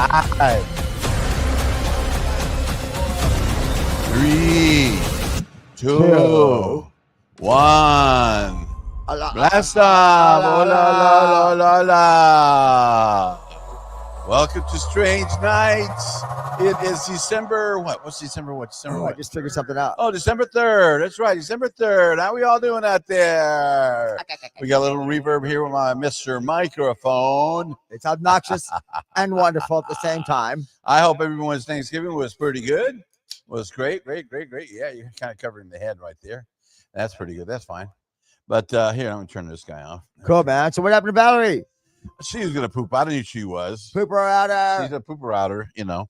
5, 3, 2, 1. Blast off. Hola, la, la, la, la. Welcome to Strange Nights. It is December what? What's December what? December what? I just figured something out. Oh, December 3rd. That's right, December 3rd. How we all doing out there? We got a little reverb here with my Mr. Microphone. It's obnoxious and wonderful at the same time. I hope everyone's Thanksgiving was pretty good. Was great. Yeah, you're kind of covering the head right there. That's pretty good. That's fine. But here, I'm going to turn this guy off. Cool, man. So what happened to Valerie? She was going to poop. I knew she was. Pooper outer. She's a pooper outer, but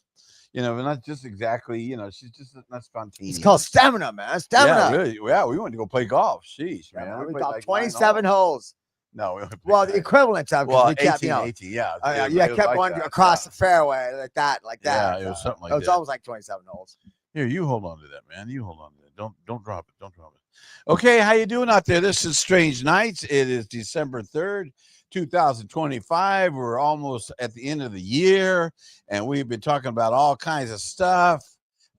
not just exactly, she's just not spontaneous. It's called stamina, man. Stamina. Yeah, really. Yeah, we went to go play golf. Sheesh, Yeah, man. we played got like 27 holes. No, we only played Well, the equivalent of well, we kept, 18, yeah. yeah, It was kept like going that, across the fairway like that. Yeah, it was something like that. It was that. almost like 27 holes. Here, you hold on to that, man. You hold on to that. Don't drop it. Don't drop it. Okay, how you doing out there? This is Strange Nights. It is December 3rd, 2025. We're almost at the end of the year, and we've been talking about all kinds of stuff.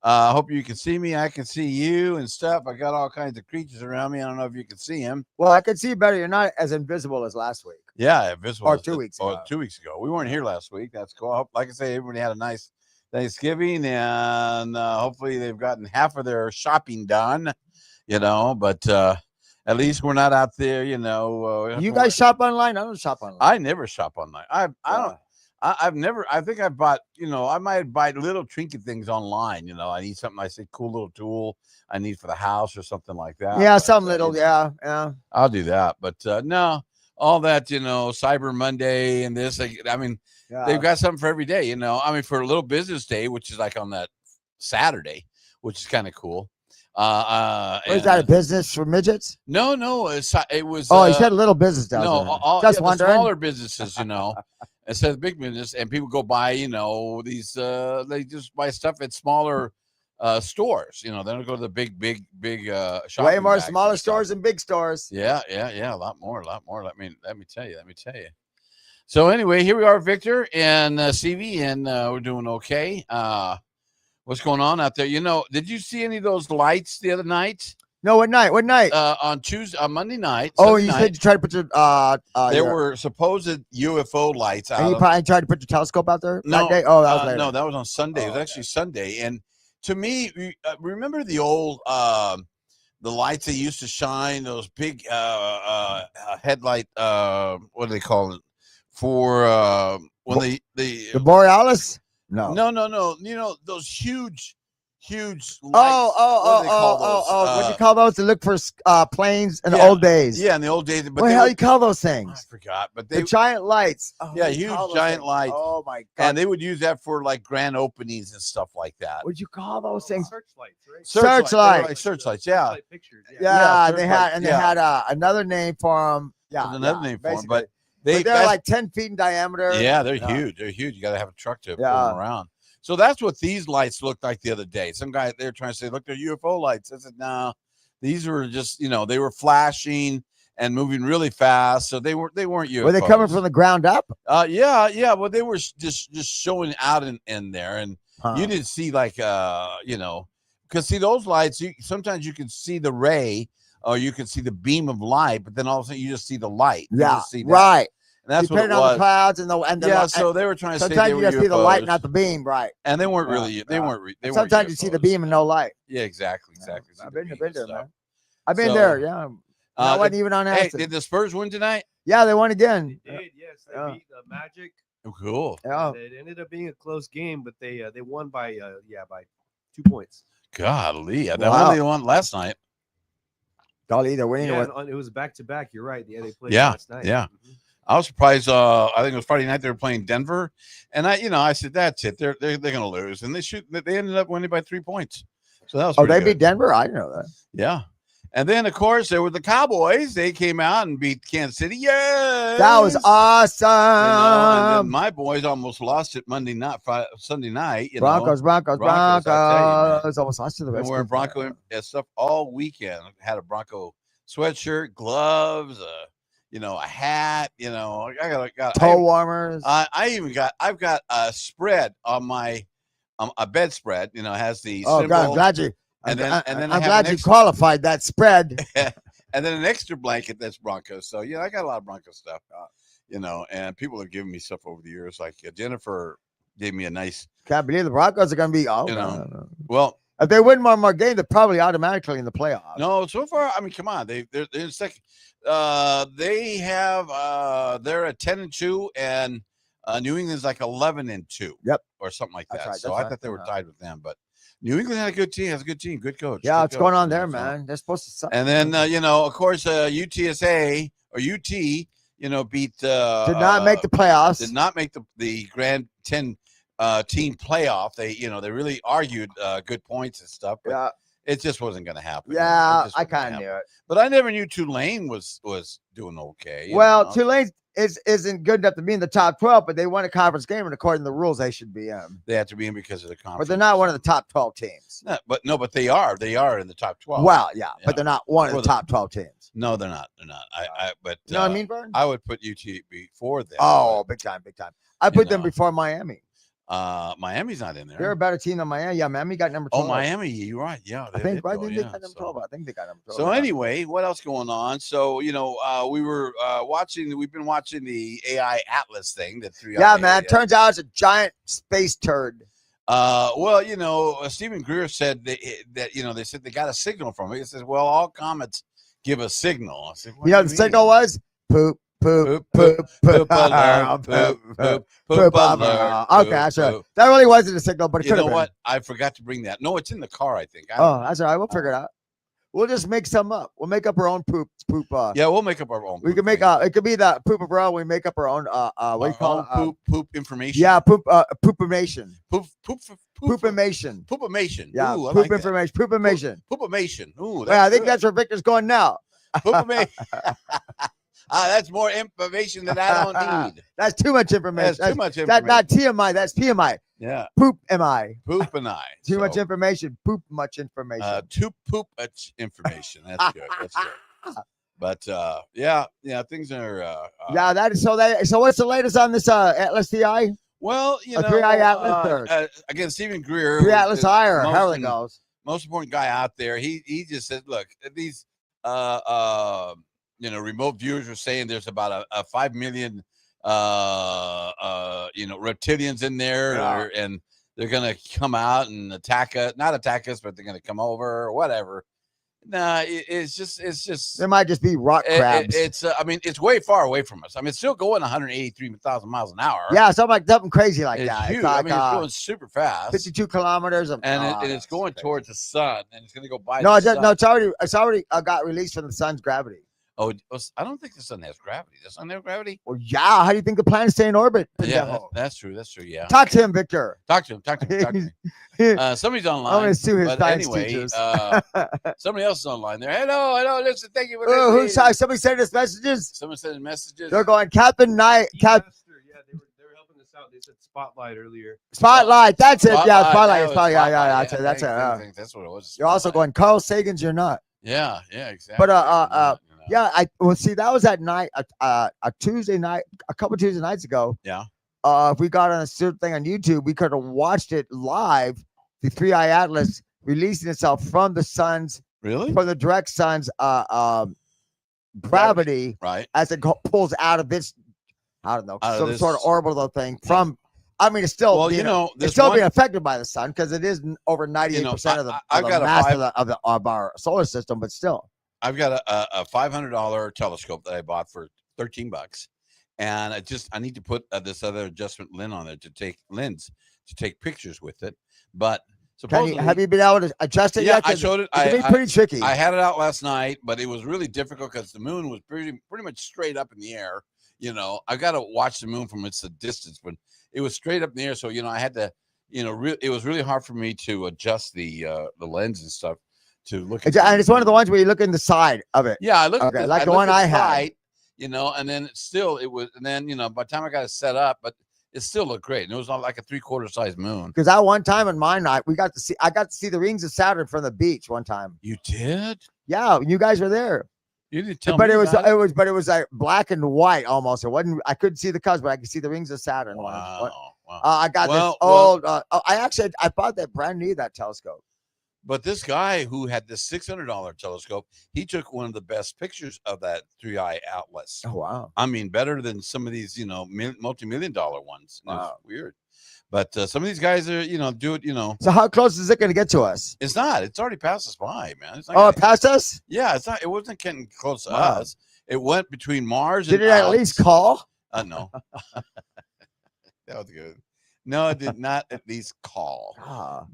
I hope you can see me. I can see you and stuff. I got all kinds of creatures around me. I don't know if you can see them. Well, I can see you better. You're not as invisible as last week. Yeah, invisible. Or 2 weeks ago. 2 weeks ago. We weren't here last week. That's cool. I hope, like I say, everybody had a nice Thanksgiving, and hopefully they've gotten half of their shopping done. But at least we're not out there. You guys shop online? I don't shop online. I never shop online. I've never. I think I bought. I might buy little trinket things online. I need something. I say cool little tool I need for the house or something like that. Yeah, some little. Yeah. I'll do that. But no, all that. Cyber Monday and this. They've got something for every day. For a little business day, which is like on that Saturday, which is kind of cool. Was that a business for midgets? No, it was. Oh, you said a little business down there. Just wondering. Smaller businesses, instead of big business, and people go buy, these. They just buy stuff at smaller stores. They don't go to the big shopping. Way more smaller stores than big stores. Yeah, a lot more. Let me tell you. So anyway, here we are, Victor and CV, and we're doing okay. What's going on out there? Did you see any of those lights the other night? No, what night? On Monday night. Oh, you said you tried to put your there were supposed UFO lights out. And you probably tried to put your telescope out there that day? Oh, that was later. No, that was on Sunday. It was actually Sunday. And to me, remember the old the lights they used to shine, those big headlight what do they call it? For when the Borealis? No. Those huge lights. What do you call those? To look for planes in the old days. Yeah, in the old days. But what the hell you call those things? I forgot. But the giant lights. Huge giant lights. Oh my god! And they would use that for like grand openings and stuff like that. What'd you call those things? Searchlights, right? Searchlights. Searchlights. Yeah. Pictures. Yeah, they had another name for them. Yeah, another name for them, but they're like 10 feet in diameter. Yeah, they're huge. They're huge. You got to have a truck to pull them around. So that's what these lights looked like the other day. Some guy they're trying to say, look, they're UFO lights. I said, no, these were just, they were flashing and moving really fast. So they weren't UFOs. Were they coming from the ground up? Yeah. Well, they were just showing out in there, and you didn't see like because see those lights. Sometimes you can see the ray or you can see the beam of light, but then all of a sudden you just see the light. Yeah, see that. Right. And that's what it on was. the clouds and the so they were trying to say sometimes they were you just UFOs. see the light, not the beam, right? And they weren't really. They weren't. Sometimes you see the beam and no light. Yeah, exactly. I've been there, man. I've been there. Yeah, I wasn't even on acid. Hey, did the Spurs win tonight? Yeah, they won again. They did. Yes, they beat the Magic. Oh, cool. Yeah, it ended up being a close game, but they won by 2 points. Golly, that one they won last night. Golly, they're winning. It was back to back. You're right. Yeah, they played last night. Yeah. I was surprised. I think it was Friday night. They were playing Denver, and I said, "That's it. They're going to lose." And they ended up winning by 3 points. So that was they good. beat Denver. I didn't know that. Yeah, and then of course there were the Cowboys. They came out and beat Kansas City. Yeah, that was awesome. And then my boys almost lost it Sunday night. Broncos. Almost lost to the Redskins. Wearing Bronco stuff all weekend. Had a Bronco sweatshirt, gloves. a hat. I got toe warmers. I've got a spread on my a bedspread. Has the Oh symbol, God, I'm glad you. and then I'm glad you qualified that spread. and then an extra blanket that's Broncos. So I got a lot of Broncos stuff. And people have given me stuff over the years. Like Jennifer gave me a nice. Can't believe the Broncos are going to be. Well, if they win one more game, they're probably automatically in the playoffs. No, so far, I mean, come on, they're in second. They have they're at 10-2, and New England's like 11-2. Yep, or something like that. Right, so I thought they were tied with them, but New England had a good team, has a good team, good coach. Yeah, good what's coach, going on there, man? They're supposed to suck. And then of course, UTSA or UT, beat did not make the playoffs. Did not make the Grand 10 team playoff. They really argued good points and stuff. But yeah. It just wasn't going to happen. Yeah, I kind of knew it. But I never knew Tulane was doing okay. Well, Tulane isn't good enough to be in the top 12, but they won a conference game, and according to the rules, they should be in. They have to be in because of the conference. But they're not one of the top 12 teams. No, but they are. They are in the top 12. Well, yeah, but they're not one of the top 12 teams. No, they're not. They're not. But you know what I mean, Vern? I would put UT before them. Oh, big time. I put them before Miami. Miami's not in there. They're a better team than Miami. Yeah, Miami got number 12. Oh, Miami, you're right. Yeah, I think right. They got number 12. I think they got number 12. So anyway, what else going on? So we were we've been watching the AI Atlas thing. Man. Turns out it's a giant space turd. Well, Stephen Greer said that they said they got a signal from it. He says, well, all comets give a signal. I said, the signal was poop. Poop alert. Okay, sure. That really wasn't a signal, but it could have been. What? I forgot to bring that. No, it's in the car, I think. That's all right. We'll figure it out. We'll just make some up. We'll make up our own poop. Yeah, we'll make up our own. We can make it could be the poop of our own. We make up our own. What do you call it? Poop information. Yeah, poopimation. Poopimation. Poopimation. Yeah, Ooh, poop information. Poopimation. Poopimation. Ooh, I think that's where Victor's going now. Poopimation. That's more information that I don't need. That's too much information. That's too much information. That's not TMI. That's PMI. Yeah. Poop MI. Poop and I. Too much information. Poop much information. Too poop much information. That's good. That's good. But things are. That is so. What's the latest on this Atlas TI? Well, 3i Atlas. Again, Stephen Greer. 3 Atlas I or however it goes. Most important guy out there. He just said, look, these remote viewers are saying there's about a 5 million, reptilians in there, and they're going to come out and not attack us, but they're going to come over or whatever. Nah, it's just. There might just be rock crabs. It's way far away from us. I mean, it's still going 183,000 miles an hour. Yeah, something crazy like that. Huge. It's going super fast. 52 kilometers. And it's going towards the sun, and it's going to go by. No, it's already got released from the sun's gravity. Oh, I don't think the sun has gravity. Does the sun have gravity? Well, yeah. How do you think the planets stay in orbit? Yeah, that's true. Yeah. Talk to him, Victor. Talk to him. Somebody's online. I'm going to sue his science anyway, teachers. Somebody else is online there. Hello. Listen, thank you for listening. Somebody sent us messages. Someone sent messages. They're going, Captain Knight. Yeah, they were helping us out. They said Spotlight earlier. Spotlight. That's it. Yeah, Spotlight. That's it. That's what it was. You're also going, Carl Sagan's. You're not. Yeah, exactly. But that was at night, a Tuesday night, a couple of Tuesday nights ago. Yeah. If we got on a certain thing on YouTube, we could have watched it live. The 3i Atlas releasing itself from the sun's, from the direct sun's gravity, right? As it pulls out of this, I don't know, some sort of orbital thing from. It's still being affected by the sun because it is over 98% of the mass of our solar system, but still. I've got a $500 telescope that I bought for $13, and I need to put this other adjustment lens on it to take pictures with it. But supposedly, have you been able to adjust it yet? I showed it. It can be pretty tricky. I had it out last night, but it was really difficult because the moon was pretty much straight up in the air. I got to watch the moon from its distance, but it was straight up in the air. So I had to, it was really hard for me to adjust the lens and stuff. To look at and it's one of the ones where you look in the side of it. Yeah, I looked like the one I had. And then by the time I got it set up, but it still looked great. And it was not like a 3/4 size moon. Because that one time in my night, I got to see the rings of Saturn from the beach one time. You did? Yeah, you guys were there. You didn't tell but me. But it was like black and white almost. It wasn't. I couldn't see the colors, but I could see the rings of Saturn. Wow. I got this old. I bought that brand new telescope. But this guy who had this $600 telescope, he took one of the best pictures of that 3-eye atlas. Oh wow! I mean, better than some of these, multi-million-dollar ones. Wow. It's weird. But some of these guys are, do it, So how close is it going to get to us? It's not. It's already passed us by, man. It's not it passed us? Yeah, it's not. It wasn't getting close to us. It went between Mars and Did it at least call? No. That was good. No, it did not at least call.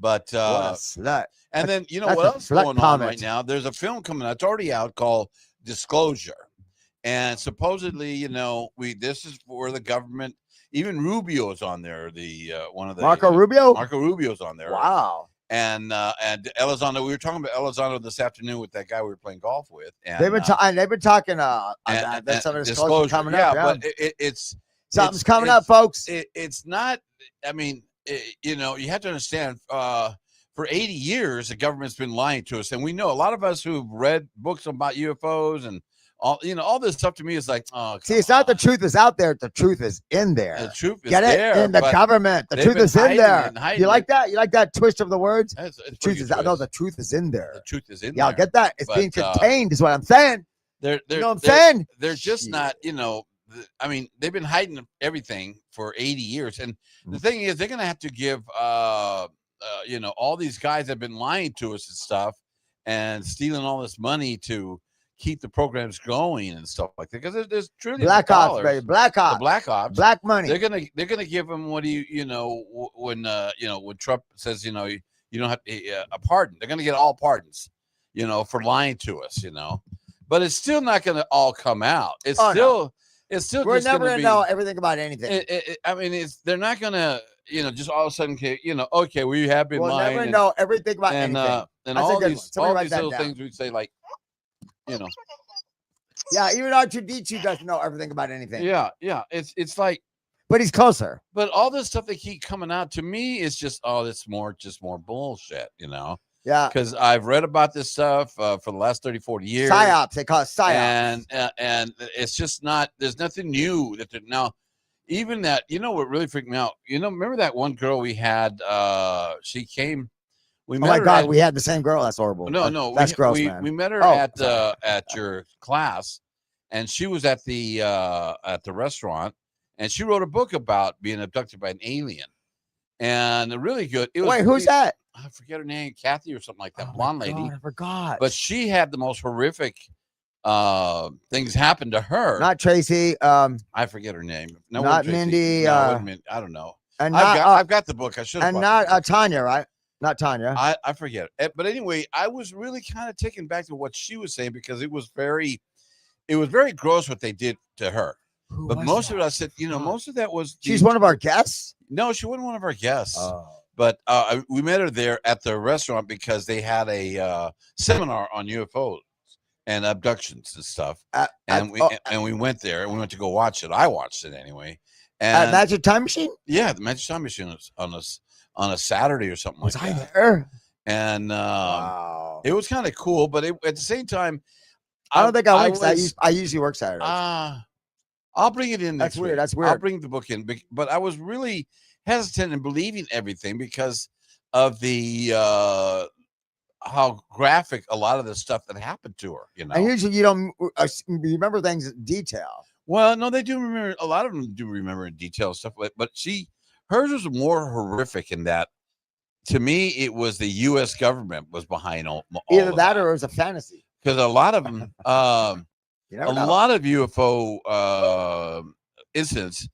But what a slut. And then what else is going on right now? There's a film coming out. It's already out called Disclosure. And supposedly, this is for the government. Even Rubio's on there. One of the Marco Rubio. Marco Rubio's on there. Wow. And Elizondo. We were talking about Elizondo this afternoon with that guy we were playing golf with. And they've been talking. That's some of Disclosure coming up. Yeah, but it's something's coming up, folks. It's not. I mean, you have to understand. For 80 years, the government's been lying to us, and we know a lot of us who've read books about UFOs and all this stuff. To me is like, see, it's not the truth is out there; the truth is in there. The truth is Get it there in the government. The truth is in there. You like that? You like that twist of the words? It's the truth is out. No, the truth is in there. The truth is in there. Yeah, get that? It's being contained, is what I'm saying. You know what I'm saying? They're just not. I mean, they've been hiding everything for 80 years, and the thing is, they're going to have to give. All these guys have been lying to us and stuff and stealing all this money to keep the programs going and stuff like that. Because there's trillions Black of ops, dollars. baby. Black ops. The Black Ops. Black money. They're gonna give them when Trump says, you don't have a pardon. They're gonna get all pardons, for lying to us, But it's still not gonna all come out. It's still we're never gonna know everything about anything. They're not gonna just all of a sudden, okay, we have been lying. We'll never know everything about anything. And all these little things we say, like, Yeah, even R2D2 doesn't know everything about anything. Yeah. It's like, but he's closer. But all this stuff that keep coming out to me is just, it's more bullshit, Yeah. Because I've read about this stuff for the last 30, 40 years. PSYOPs, they call it PSYOPs. And it's just not, there's nothing new that now. Even that, what really freaked me out, remember that one girl we had, she came, we met her we had the same girl. That's horrible. No, that's gross, man. We met her at your class, and she was at the restaurant, and she wrote a book about being abducted by an alien, and really good. Who's that? I forget her name, Kathy or something like that, blonde lady. I forgot. But she had the most horrific things happen to her. Not Tracy. I forget her name. No, not Mindy. I don't know. And I've got the book. I should. And not Tanya, right? Not Tanya. I forget. But anyway, I was really kind of taken back to what she was saying because it was very gross what they did to her. But most of it, I said, most of that was. She's one of our guests. No, she wasn't one of our guests. But we met her there at the restaurant because they had a seminar on UFOs and abductions and stuff. And we went there and we went to go watch it. I watched it anyway. And Magic Time Machine? Yeah, the Magic Time Machine was on a Saturday or something like that. Was I there? And it was kind of cool, but at the same time, I don't think I work. I usually work Saturdays. I'll bring it in. That's weird. That's weird. I'll bring the book in, but I was really hesitant in believing everything because of the how graphic a lot of the stuff that happened to her. And usually you don't remember things in detail. Well, no, they do remember. A lot of them do remember in detail stuff, but hers was more horrific in that. To me, it was the U.S. government was behind all either of that or it was a fantasy. Because a lot of them, lot of UFO incidents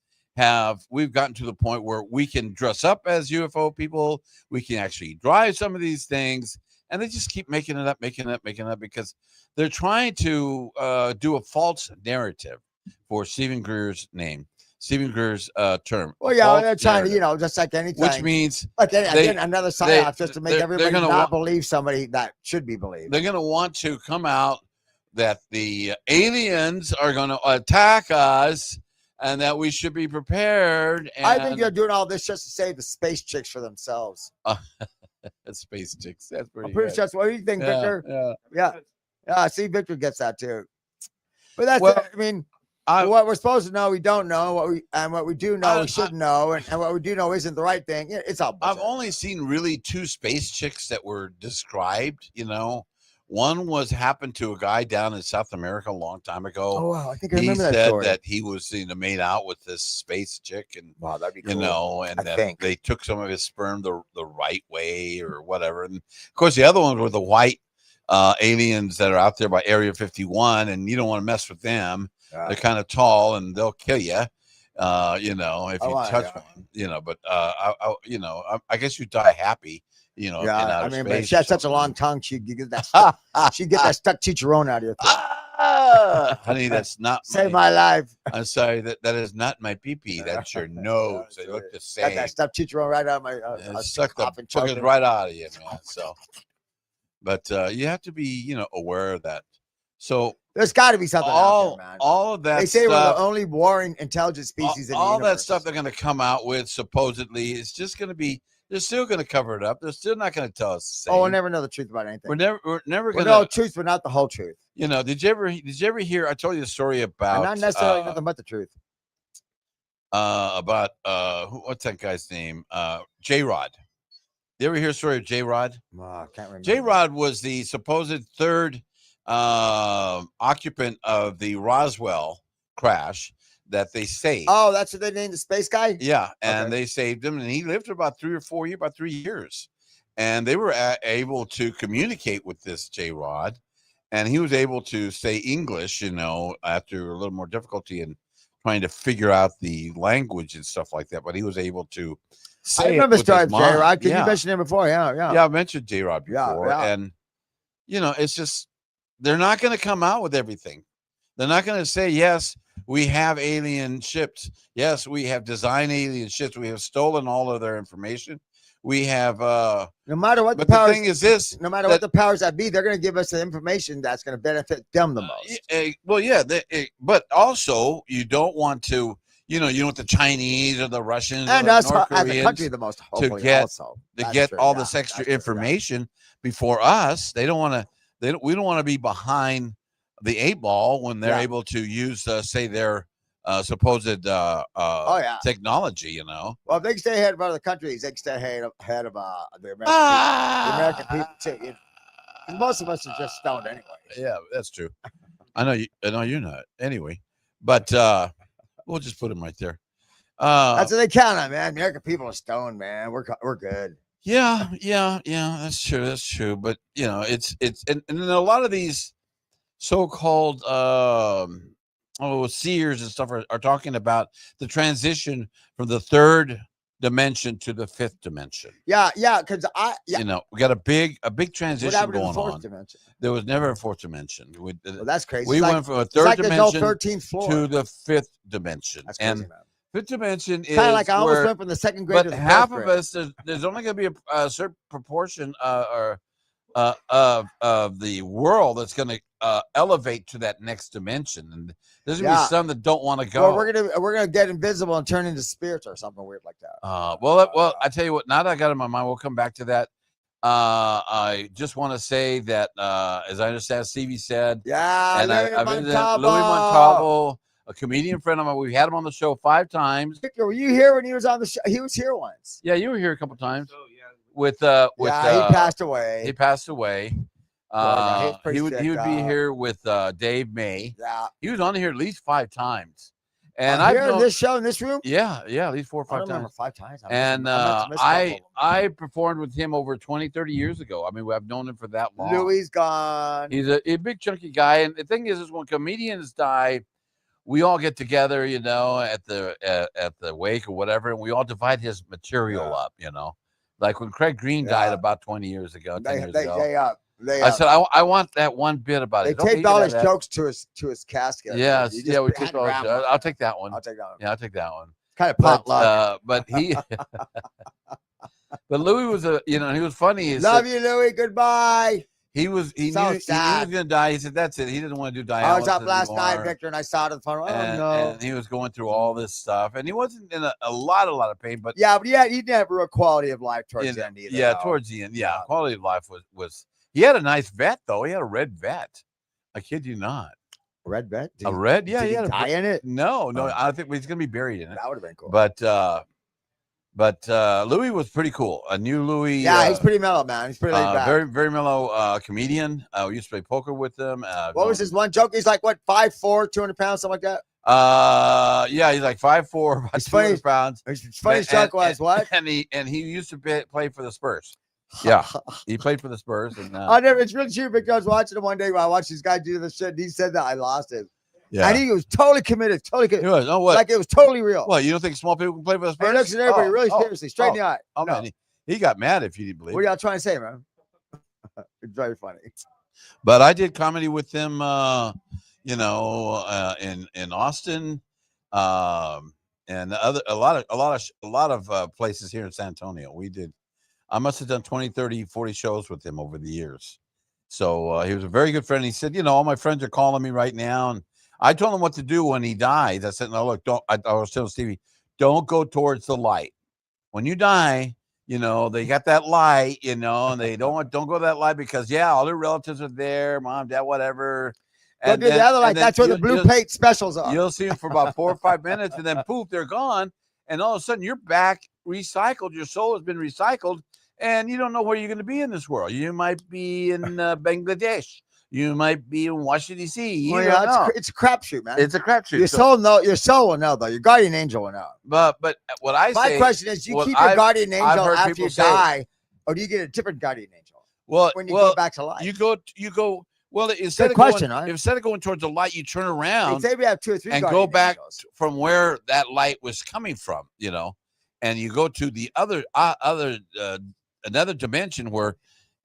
we've gotten to the point where we can dress up as UFO people. We can actually drive some of these things, and they just keep making it up because they're trying to do a false narrative for Stephen Greer's name. Stephen Greer's term. Well, yeah, they're trying to, just like anything. Which means again, another psyop just to make everybody not believe somebody that should be believed. They're going to want to come out that the aliens are going to attack us and that we should be prepared. And I think they're doing all this just to save the space chicks for themselves. Space chicks. That's pretty I'm pretty sure. What do you think, Victor? Yeah. Yeah. See, Victor gets that too. But that's Well, I mean, what we're supposed to know, we don't know. What we do know, we should know, and what we do know isn't the right thing. It's all. I've only seen really 2 space chicks that were described. One happened to a guy down in South America a long time ago. Oh, wow. I think I remember that story. He said that he was made out with this space chick, and wow, that'd be cool. And that they took some of his sperm the right way or whatever. And of course, the other ones were the white aliens that are out there by Area 51, and you don't want to mess with them. They're kind of tall, and they'll kill you. If you touch one. But I guess you die happy. But she had such a long tongue. She'd get that. She'd get that stuck chicharron out of your throat. Honey, that's not. Save my life. I'm sorry. That is not my pee-pee. That's your nose. They look the same. Got that stuck chicharron right out of my. Sucked the right out of you, man. So, but you have to be, aware of that. So there's got to be something out there, man. All of that. They say we're the only warring intelligent species in the universe. All that stuff they're going to come out with supposedly is just going to be. They're still going to cover it up. They're still not going to tell us the same. Oh, we'll never know the truth about anything. We're never going to know the truth, but not the whole truth. Did you ever hear? I told you a story about not necessarily nothing but the truth. About what's that guy's name? J-Rod. You ever hear a story of J-Rod? I can't remember. J-Rod was the supposed third occupant of the Roswell crash that they saved. Oh, that's what they named the space guy? Yeah, and they saved him, and he lived for about 3 years. And they were able to communicate with this J-Rod, and he was able to say English, after a little more difficulty in trying to figure out the language and stuff like that. But he was able to say. I remember starting J-Rod. Can you mention him before? Yeah, I mentioned J-Rod before, and it's just they're not going to come out with everything. They're not going to say yes. We have alien ships. Yes, we have designed alien ships. We have stolen all of their information. We have no matter what the powers, thing is this. No matter what the powers that be, they're going to give us the information that's going to benefit them the most. But also you don't want to, you want the Chinese or the Russians and or us the North as Koreans a country the most to get all this extra information before us. They don't want to. We don't want to be behind the 8 ball when they're able to use, say, their supposed technology. Well, if they can stay ahead of other countries, they can stay ahead of the American people too. Most of us are just stoned anyway. Yeah, that's true. I know you're not anyway, but we'll just put them right there. That's what they count on, man. American people are stoned, man. We're good. Yeah. That's true. But it's and a lot of these so-called seers and stuff are talking about the transition from the 3rd dimension to the 5th dimension. Yeah, because we got a big transition going on. Dimension? There was never a 4th dimension. Well, that's crazy. We went from a 3rd dimension 13th floor to the 5th dimension. That's crazy, man. 5th dimension is kind of like I almost went from the 2nd grade to the 4th half grade. of us. There's only going to be a certain proportion of the world that's going to elevate to that next dimension, and there's going to be some that don't want to go. Well, we're gonna get invisible and turn into spirits or something weird like that. Well, I tell you what. Now that I got it in my mind, we'll come back to that. I just want to say that, as I understand, Stevie said, and I visited Louis Montalvo, a comedian friend of mine. We've had him on the show 5 times. Victor, were you here when he was on the show? He was here once. Yeah, you were here a couple times. He passed away. He passed away. He would be here with Dave May. Yeah, he was on here at least 5 times. And I've known this show in this room. Yeah, at least 4 or 5 times. 5 times. I performed with him over 20, 30 years ago. I mean, I've known him for that long. Louis gone. He's a big chunky guy, and the thing is when comedians die, we all get together, at the wake or whatever, and we all divide his material up, Like when Craig Green died about 20 years ago, 10 years ago. I said, I want that one bit about it. They taped all his jokes to his casket. Yes, we taped all his jokes. I'll take that one. Yeah, I'll take that one. Kind of potluck. But Louis was he was funny. Love you, Louis. Goodbye. He knew he was going to die. He said, that's it. He didn't want to do dialysis. I was up last night, Victor, and I saw it on the phone. And he was going through all this stuff. And he wasn't in a lot of pain. But he didn't have a real quality of life towards the end either. Yeah, towards the end. Yeah, quality of life was. He had a nice vet, though. He had a red vet. I kid you not. red bed? A red? Yeah, did he die in it? No, I think he's gonna be buried in it. That would have been cool. But Louis was pretty cool. I knew Louis. Yeah, he's pretty mellow, man. He's pretty laid back. Very, very mellow comedian. We used to play poker with him. What was his one joke? He's like, what, 5'4", 200 pounds, something like that? Yeah, he's like 5'4", about 200 pounds. His funniest joke was what? And he used to play for the Spurs. Yeah, he played for the Spurs. And it's really true because I was watching him one day when I watched this guy do this shit. And he said that I lost him. Yeah, and he was totally committed. He was. Oh, what? Like it was totally real. Well, you don't think small people can play for the Spurs? He looks at everybody really seriously, straight in the eye. Oh no. Man, he got mad if you didn't believe. What are y'all trying to say, man? It's very funny. But I did comedy with him, in Austin, and a lot of places here in San Antonio. I must have done 20, 30, 40 shows with him over the years. So he was a very good friend. He said, all my friends are calling me right now, and I told him what to do when he died. I said, no, look, I was telling Stevie, don't go towards the light. When you die, they got that light, and they don't go to that light because all their relatives are there, mom, dad, whatever. And do the other light. That's where the blue plate specials are. You'll see them for about 4 or 5 minutes, and then poof, they're gone. And all of a sudden, you're back recycled. Your soul has been recycled, and you don't know where you're going to be in this world. You might be in Bangladesh. You might be in Washington, D.C. It's a crapshoot, man. It's a crapshoot. Your soul will know, though. Your guardian angel will know. But what I say, my question is, do you keep your guardian angel after you die, or do you get a different guardian angel? Well, when you go back to life, you go. Well, instead of going towards the light, you turn around. Say we have 2 or 3 and go back from where that light was coming from, and you go to the another dimension where.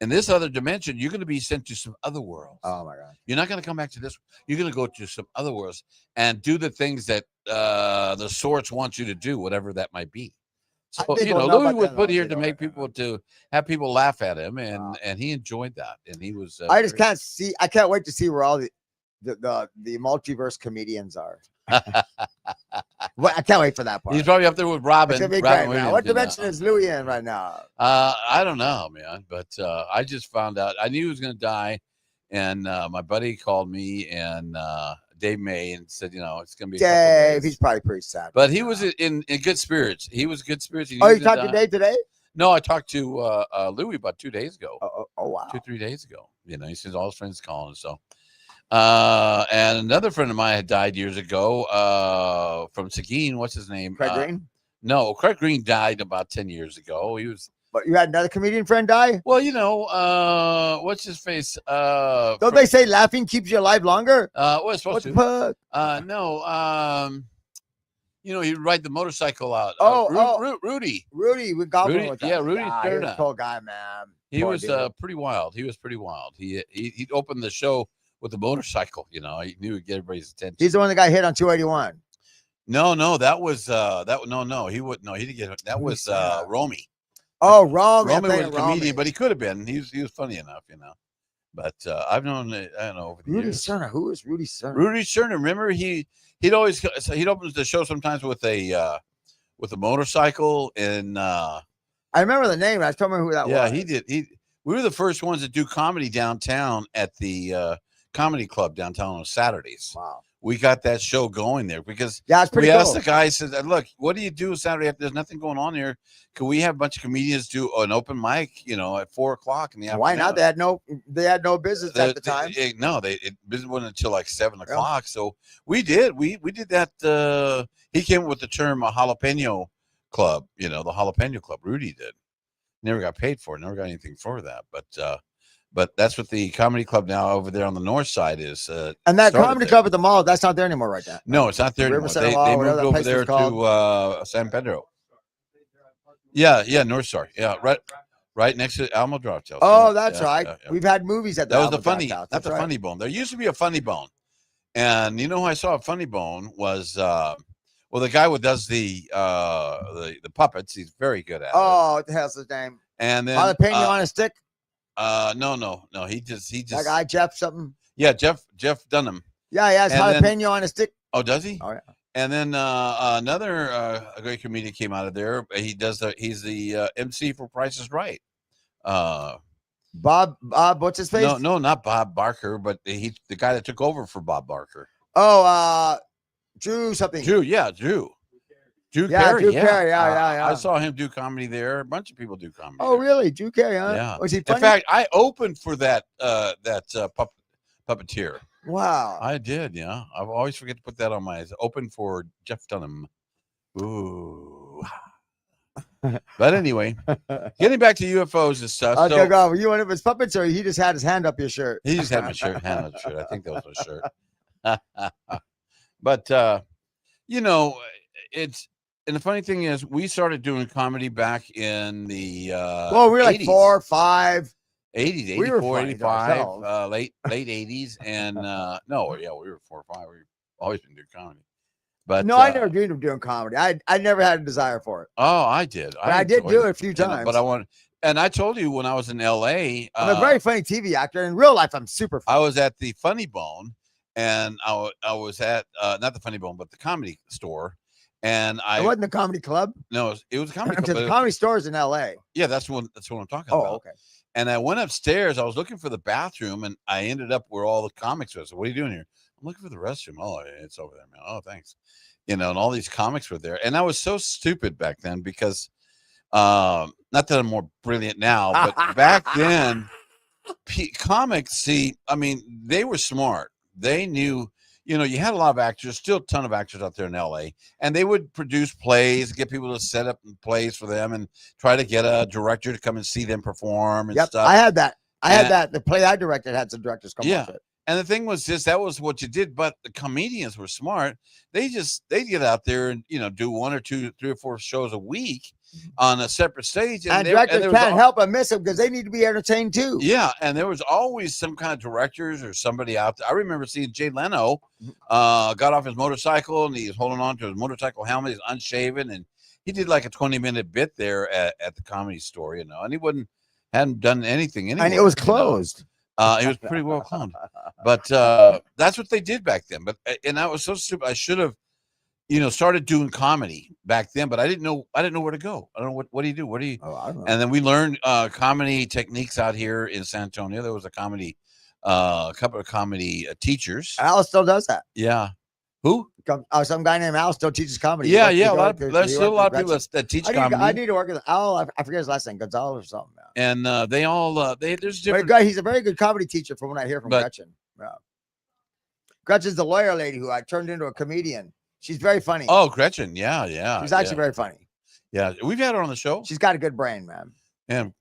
In this other dimension, you're going to be sent to some other worlds. Oh, my God. You're not going to come back to this. You're going to go to some other worlds and do the things that the source wants you to do, whatever that might be. So, Louis was put here to make people, to have people laugh at him, and he enjoyed that. And he was. I just can't see. I can't wait to see where all the multiverse comedians are. Well, I can't wait for that part. He's probably up there with Robin. What dimension is Louis in right now? I don't know, man. But I just found out. I knew he was going to die, and my buddy called me and Dave May and said, it's going to be Dave. He's probably pretty sad. But he was in good spirits. He was good spirits. You talked to Dave today? No, I talked to Louis about 2 days ago. Oh wow, 2-3 days ago. He says all his friends calling. So. And another friend of mine had died years ago from Seguin. What's his name? Craig Green? No, Craig Green died about 10 years ago. He was. But you had another comedian friend die? Well, what's his face? Don't they say laughing keeps you alive longer? It's supposed to. No. He'd ride the motorcycle out. Rudy. Rudy, we got Rudy. With that. Yeah, Rudy. He was a cool guy, man. He was pretty wild. He was pretty wild. He opened the show with the motorcycle. He knew he'd get everybody's attention. He's the one that got hit on 281. No, that was No, he wouldn't. No, he didn't get. That was Romy. Oh, Romy. Romy was a comedian, but he could have been. He was funny enough, But I've known. I don't know over the Rudy years. Cerner. Who is Rudy Cerner? Rudy Cerner. Remember, he'd open the show sometimes with a motorcycle, and I remember the name. I just don't remember who that was. Yeah, he did. We were the first ones to do comedy downtown at the comedy club downtown on Saturdays. Wow. We got that show going there because it's pretty we cool. asked the guy, says, look, what do you do Saturday after there's nothing going on here? Can we have a bunch of comedians do an open mic, at 4:00 in the afternoon? Why not? They had no business at the time. Business wasn't until like 7:00. Yeah. So we did. We did that. He came up with the term a jalapeno club, the jalapeno club. Rudy did. Never got paid for it. Never got anything for that. But that's what the comedy club now over there on the north side is. And that comedy club at the mall, that's not there anymore right now. No, it's not there anymore. They moved over there to San Pedro. Yeah, North Star. Yeah, right next to Alamo Drafthouse. Oh, that's right. Yeah. We've had movies at the That was the funny. That's a Funny Bone. There used to be a Funny Bone. And who I saw a Funny Bone was the guy who does the puppets. He's very good at it. Oh, what the hell's his name? And then jalapeno on a stick? No. He just that guy Jeff something. Yeah, Jeff Dunham. Yeah, he has jalapeno on a stick. Oh, does he? Oh yeah. And then another a great comedian came out of there. He's the MC for Price is Right. Bob, what's his face? No, not Bob Barker, but the guy that took over for Bob Barker. Oh, Drew something. Drew, yeah, Drew. Drew yeah, Carey, Drew Carey, yeah. I saw him do comedy there. A bunch of people do comedy. Oh, really? Drew Carey, huh? Yeah. Was he funny? In fact, I opened for that puppeteer. Wow. I did, yeah. I always forget to put that on my open for Jeff Dunham. Ooh. But anyway, getting back to UFOs and stuff. Okay, go. You one of his puppets, or he just had his hand up your shirt? He just had my hand on the shirt. I think that was my shirt. But you know, it's and the funny thing is, we started doing comedy back in the well, we were 80s. like 4 or 5. 80s, 84, 85, late 80s, and no, yeah, we were 4 or 5. We've always been doing comedy. But no, I never dreamed of doing comedy. I never had a desire for it. Oh, I did. But I did do it a few times. But and I told you when I was in LA, I'm a very funny TV actor. In real life, I'm super funny. I was at the Funny Bone, and I was at not the Funny Bone, but the Comedy Store. And it wasn't the Comedy Club. No, it was a comedy club. The Comedy Store's in LA. Yeah, that's what I'm talking about. Oh, okay. And I went upstairs. I was looking for the bathroom, and I ended up where all the comics were. So, what are you doing here? I'm looking for the restroom. Oh, it's over there, man. Oh, thanks. You know, and all these comics were there. And I was so stupid back then because, not that I'm more brilliant now, but back then, comics, I mean, they were smart. They knew, you know, you had a lot of actors, still a ton of actors out there in LA, and they would produce plays, get people to set up plays for them and try to get a director to come and see them perform and stuff. I had that. Had that. The play I directed had some directors come with it. And the thing was that was what you did, but the comedians were smart. They'd get out there and, you know, do 1 or 2, 3 or 4 shows a week on a separate stage. And directors can't help but miss them because they need to be entertained too. Yeah, and there was always some kind of directors or somebody out there. I remember seeing Jay Leno got off his motorcycle and he was holding on to his motorcycle helmet. He's unshaven, and he did like a 20-minute bit there at the Comedy Store, you know, and he hadn't done anything anyway. And it was closed. It was pretty well cloned, but that's what they did back then. But and I was so stupid. I should have, you know, started doing comedy back then, but I didn't know where to go. I don't know what do you do? What do you? Oh, I don't know. And then we learned comedy techniques out here in San Antonio. There was a couple of comedy teachers. Al still does that. Yeah. Who? Some guy named Al still teaches comedy. Yeah, there's still a lot of people that teach comedy. I need to work with Al. I forget his last name, Gonzalez or something. And they all there's different. He's a very good comedy teacher from what I hear from Gretchen. Yeah. Gretchen's the lawyer lady who I turned into a comedian. She's very funny. Oh, Gretchen, yeah. She's actually very funny. Yeah, we've had her on the show. She's got a good brain, man. And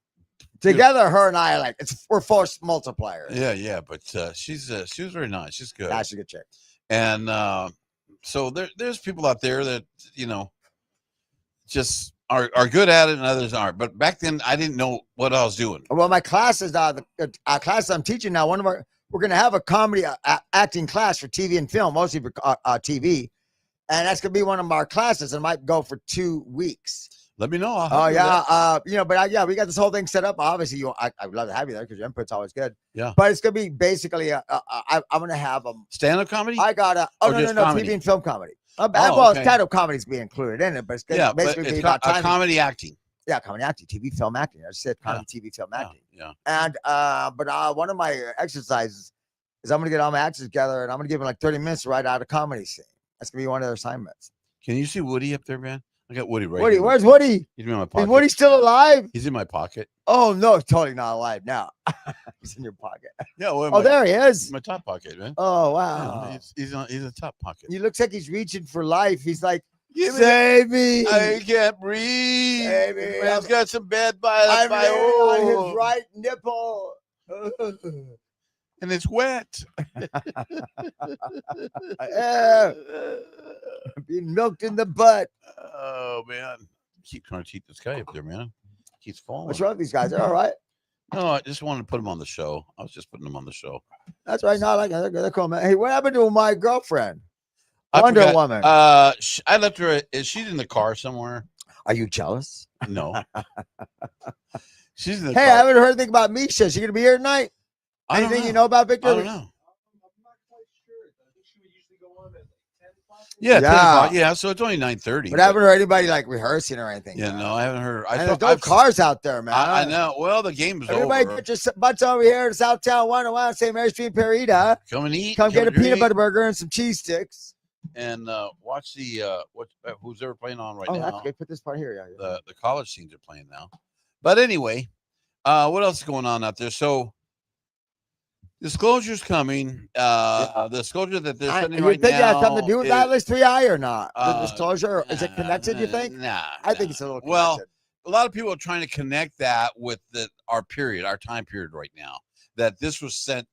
together, her and I are we're force multipliers. Yeah, but she was very nice. She's good. Yeah, she's a good chick. And so there's people out there that, you know, just are good at it and others aren't. But back then, I didn't know what I was doing. Well, my classes, the class I'm teaching now, we're going to have a comedy acting class for TV and film, mostly for TV. And that's going to be one of our classes. And it might go for 2 weeks. Let me know. You know, but we got this whole thing set up. Obviously, I would love to have you there because your input's always good. Yeah. But it's going to be basically, I'm going to have stand-up comedy. I got no, comedy? TV and film comedy. Okay. Stand-up comedy's being included in it, but it's basically it's about comedy acting. Yeah, comedy acting, TV, film acting. I said comedy, TV, film acting. Yeah. And but one of my exercises is I'm going to get all my actors together and I'm going to give them like 30 minutes to write out a comedy scene. That's going to be one of their assignments. Can you see Woody up there, man? I got Woody right here. Where's Woody? He's in my pocket. Is Woody still alive? He's in my pocket. Oh, no, totally not alive now. He's in your pocket. Yeah. There he is. My top pocket, man. Oh, wow. Yeah, he's a top pocket. He looks like he's reaching for life. He's like, save me. I can't breathe. Save me. Man's got some bad violence. On his right nipple. And it's wet. Being milked in the butt. Oh, man. Keep trying to cheat this guy up there, man. Keeps falling. What's wrong with these guys? They're all right. No, I just wanted to put him on the show. I was just putting him on the show. That's right. No, I like it. They're cool, man. Hey, what happened to my girlfriend? Wonder Woman. I left her. She's in the car somewhere. Are you jealous? No. She's in the car. I haven't heard anything about Misha. Is she going to be here tonight? Anything you know about Victor? I don't know. Yeah, 10 o'clock. Yeah, so it's only 9:30. But I haven't heard anybody like rehearsing or anything. Yeah, no, I haven't heard. There's no cars out there, man. I know. Well, the game's Everybody over. get your butts over here to Southtown 101, St. Mary Street, Perita. Come and eat. Come get a peanut butter burger and some cheese sticks. And watch the who's ever playing on right now. That's good. Put this part here. Yeah. The college teams are playing now. But anyway, what else is going on out there? So disclosure's coming. The disclosure that they're sending right now. You think it has something to do with Atlas 3i or not? The disclosure, is it connected, you think? I think it's a little connected. Well, a lot of people are trying to connect that with our time period right now. That this was sent,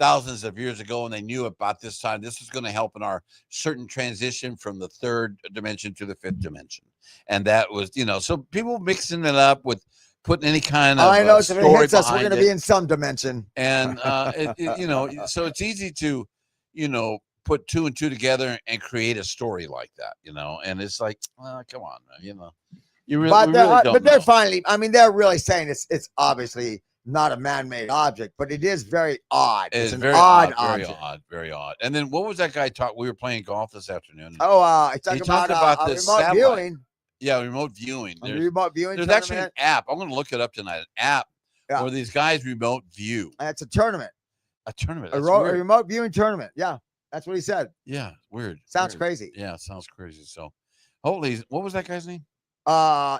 thousands of years ago, and they knew about this time. This is going to help in our certain transition from the third dimension to the fifth dimension. And that was, so people mixing it up with putting any kind of I know, so story it hits us, we're behind going to be in some dimension. And, so it's easy to, put two and two together and create a story like that, and it's like, come on, man, you really, but they're finally, they're really saying it's obviously not a man-made object, but it is very odd. It's an very odd object. Very odd. And then what was that guy talk? We were playing golf this afternoon. He talked about this remote viewing. Yeah, remote viewing. There's actually an app. I'm going to look it up tonight. An app where these guys remote view. It's a tournament. A tournament. A remote viewing tournament. Yeah, that's what he said. Yeah, weird. Sounds crazy. Yeah, sounds crazy. So, hopefully, what was that guy's name?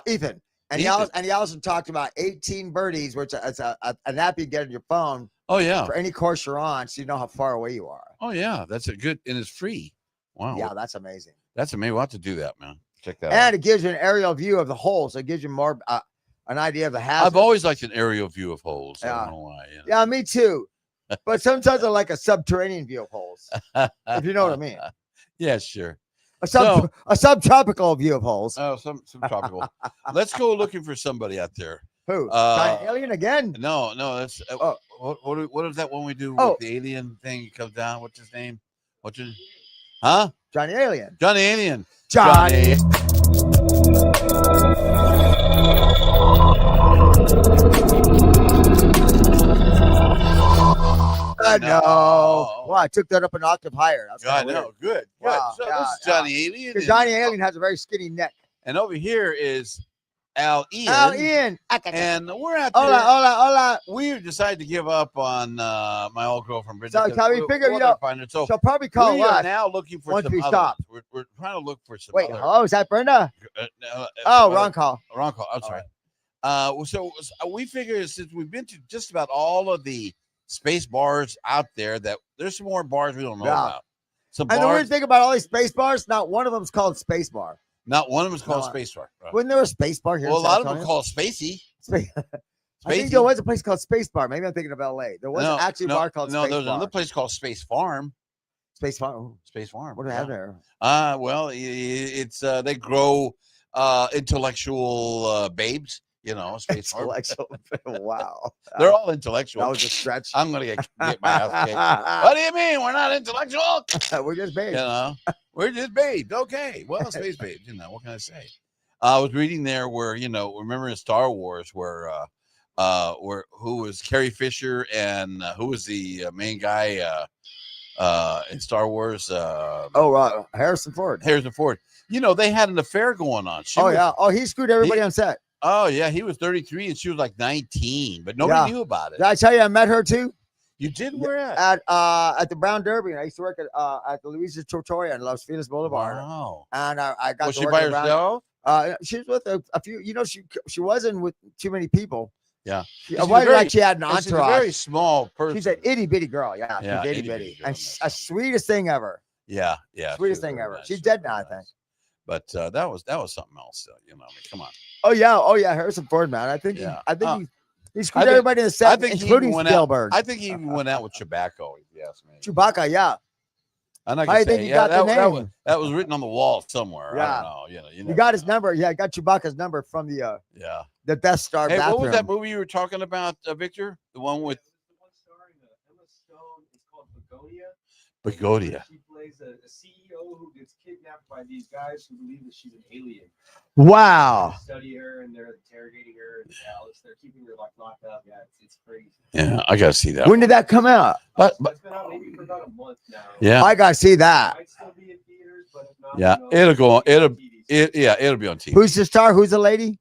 Ethan. And he also talked about 18 birdies, which is an app you get on your phone. Oh, yeah. For any course you're on, so you know how far away you are. Oh, yeah. That's a good, and it's free. Wow. Yeah, that's amazing. That's amazing. We'll have to do that, man. Check that out. And it gives you an aerial view of the hole, so it gives you more an idea of the hazard. I've always liked an aerial view of holes. I don't know why. Yeah, me too. But sometimes I like a subterranean view of holes, if you know what I mean. Yeah, sure. A subtropical view of holes. Oh, subtropical. Let's go looking for somebody out there. Who? Giant alien again? No. That's what is that one we do with the alien thing? He comes down. What's his name? Huh? Johnny Alien. Johnny Alien. Johnny. I know. Well, I took that up an octave higher. I know. Good. Wow. So this is Johnny Alien. Johnny Alien has a very skinny neck. And over here is Al Ian. And we're out there. Hola. We decided to give up on my old girlfrild, Bridget. So we figure, so she'll probably call us. Now looking for once some we others. Stop. We're trying to look for some Wait, others. hello? Is that Brenda? Wrong call. Wrong call. I'm sorry. So we figured since we've been to just about all of the space bars out there, that there's some more bars we don't know about. And the weird thing about all these space bars, not one of them is called Space Bar. Not one of them is called Space Bar. Right. Wasn't there a Space Bar here? Well, a lot of them are called Spacey. I think there was a place called Space Bar. Maybe I'm thinking of LA. There was actually a bar called Space Bar. No, there's another place called Space Farm. Space Farm? Space Farm. What do they have there? Well, it's they grow intellectual babes. Space intellectual. Wow. They're all intellectual. That was a stretch. I'm going to get my ass kicked. What do you mean? We're not intellectual? We're just babes. We're just babes. Okay. Well, space babes. What can I say? I was reading there where, remember in Star Wars where who was Carrie Fisher and who was the main guy in Star Wars? Harrison Ford. Harrison Ford. They had an affair going on. He screwed everybody on set. Oh, yeah. He was 33 and she was like 19, but nobody knew about it. Did I tell you I met her too? You did? Where at? At the Brown Derby. And I used to work at the Louisa Tortoria in Los Feliz Boulevard. Wow. And I got was to she by herself? She was with a few, she wasn't with too many people. Yeah. She had an entourage. She's a very small person. She's an itty bitty girl. Yeah. She's itty bitty. And sweetest thing ever. Yeah. Sweetest thing ever. She's dead now, I think. But that was something else. Come on. Oh yeah, Harrison Ford, man. I think he screwed everybody in the set, including Spielberg. I think he even went out with Chewbacca, if you ask me. Chewbacca, yeah. I'm not gonna say, think he got the name? That was written on the wall somewhere. Yeah. I don't know. You got his number. Yeah, I got Chewbacca's number from the Death Star bathroom. What was that movie you were talking about, Victor? The one with the one starring Emma Stone. It's called Begonia. Begonia. She plays a CEO who gets kidnapped by these guys who believe that she's an alien. Wow. They study her and they're interrogating her in Dallas. They're keeping her locked up. Yeah, it's crazy. Yeah, I gotta see that. When did that come out? It's been out maybe for about a month now. Yeah, I gotta see that. It might still be in theaters, Yeah, it'll go on. It'll be on TV. Who's the star? Who's the lady?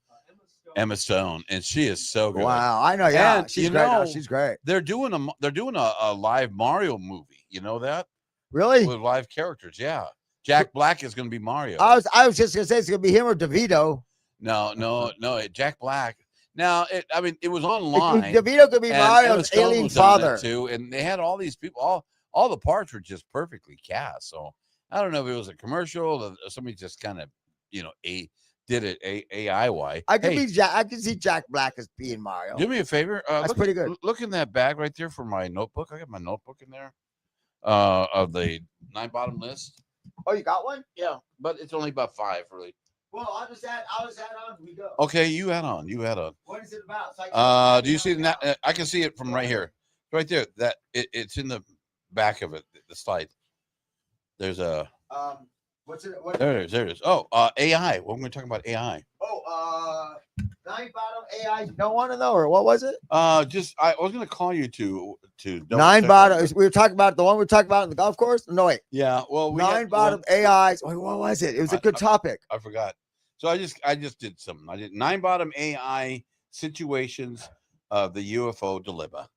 Emma Stone, and she is so good. Wow, I know. Yeah, and she's great. She's great. They're doing a live Mario movie. You know that? Really? With live characters. Yeah, Jack Black is going to be Mario. I was just going to say it's going to be him or DeVito. No, Jack Black. Now, it was online. DeVito could be Mario's alien father too, and they had all these people. All the parts were just perfectly cast. So I don't know if it was a commercial or somebody just kind of, did it AI. I can see Jack Black as being Mario. Do me a favor. That's pretty good. Look in that bag right there for my notebook. I got my notebook in there of the 9 bottom list. Oh, you got one? Yeah, but it's only about 5 really. Well, I'll just add on. We go. Okay, you add on. What is it about? So do you see that? I can see it from right here, right there. That it's in the back of it. The slide. There's a. What's it? There it is. Oh, AI. Well, we're going to talk about AI. Oh, 9 bottom AI. You don't want to know, or what was it? I was going to call you to 9 bottom. We were talking about the one we were talking about in the golf course. No wait. Yeah. Well, 9 bottom AIs. Wait, what was it? It was a good topic. I forgot. So I just did something. I did 9 bottom AI situations of the UFO dilemma.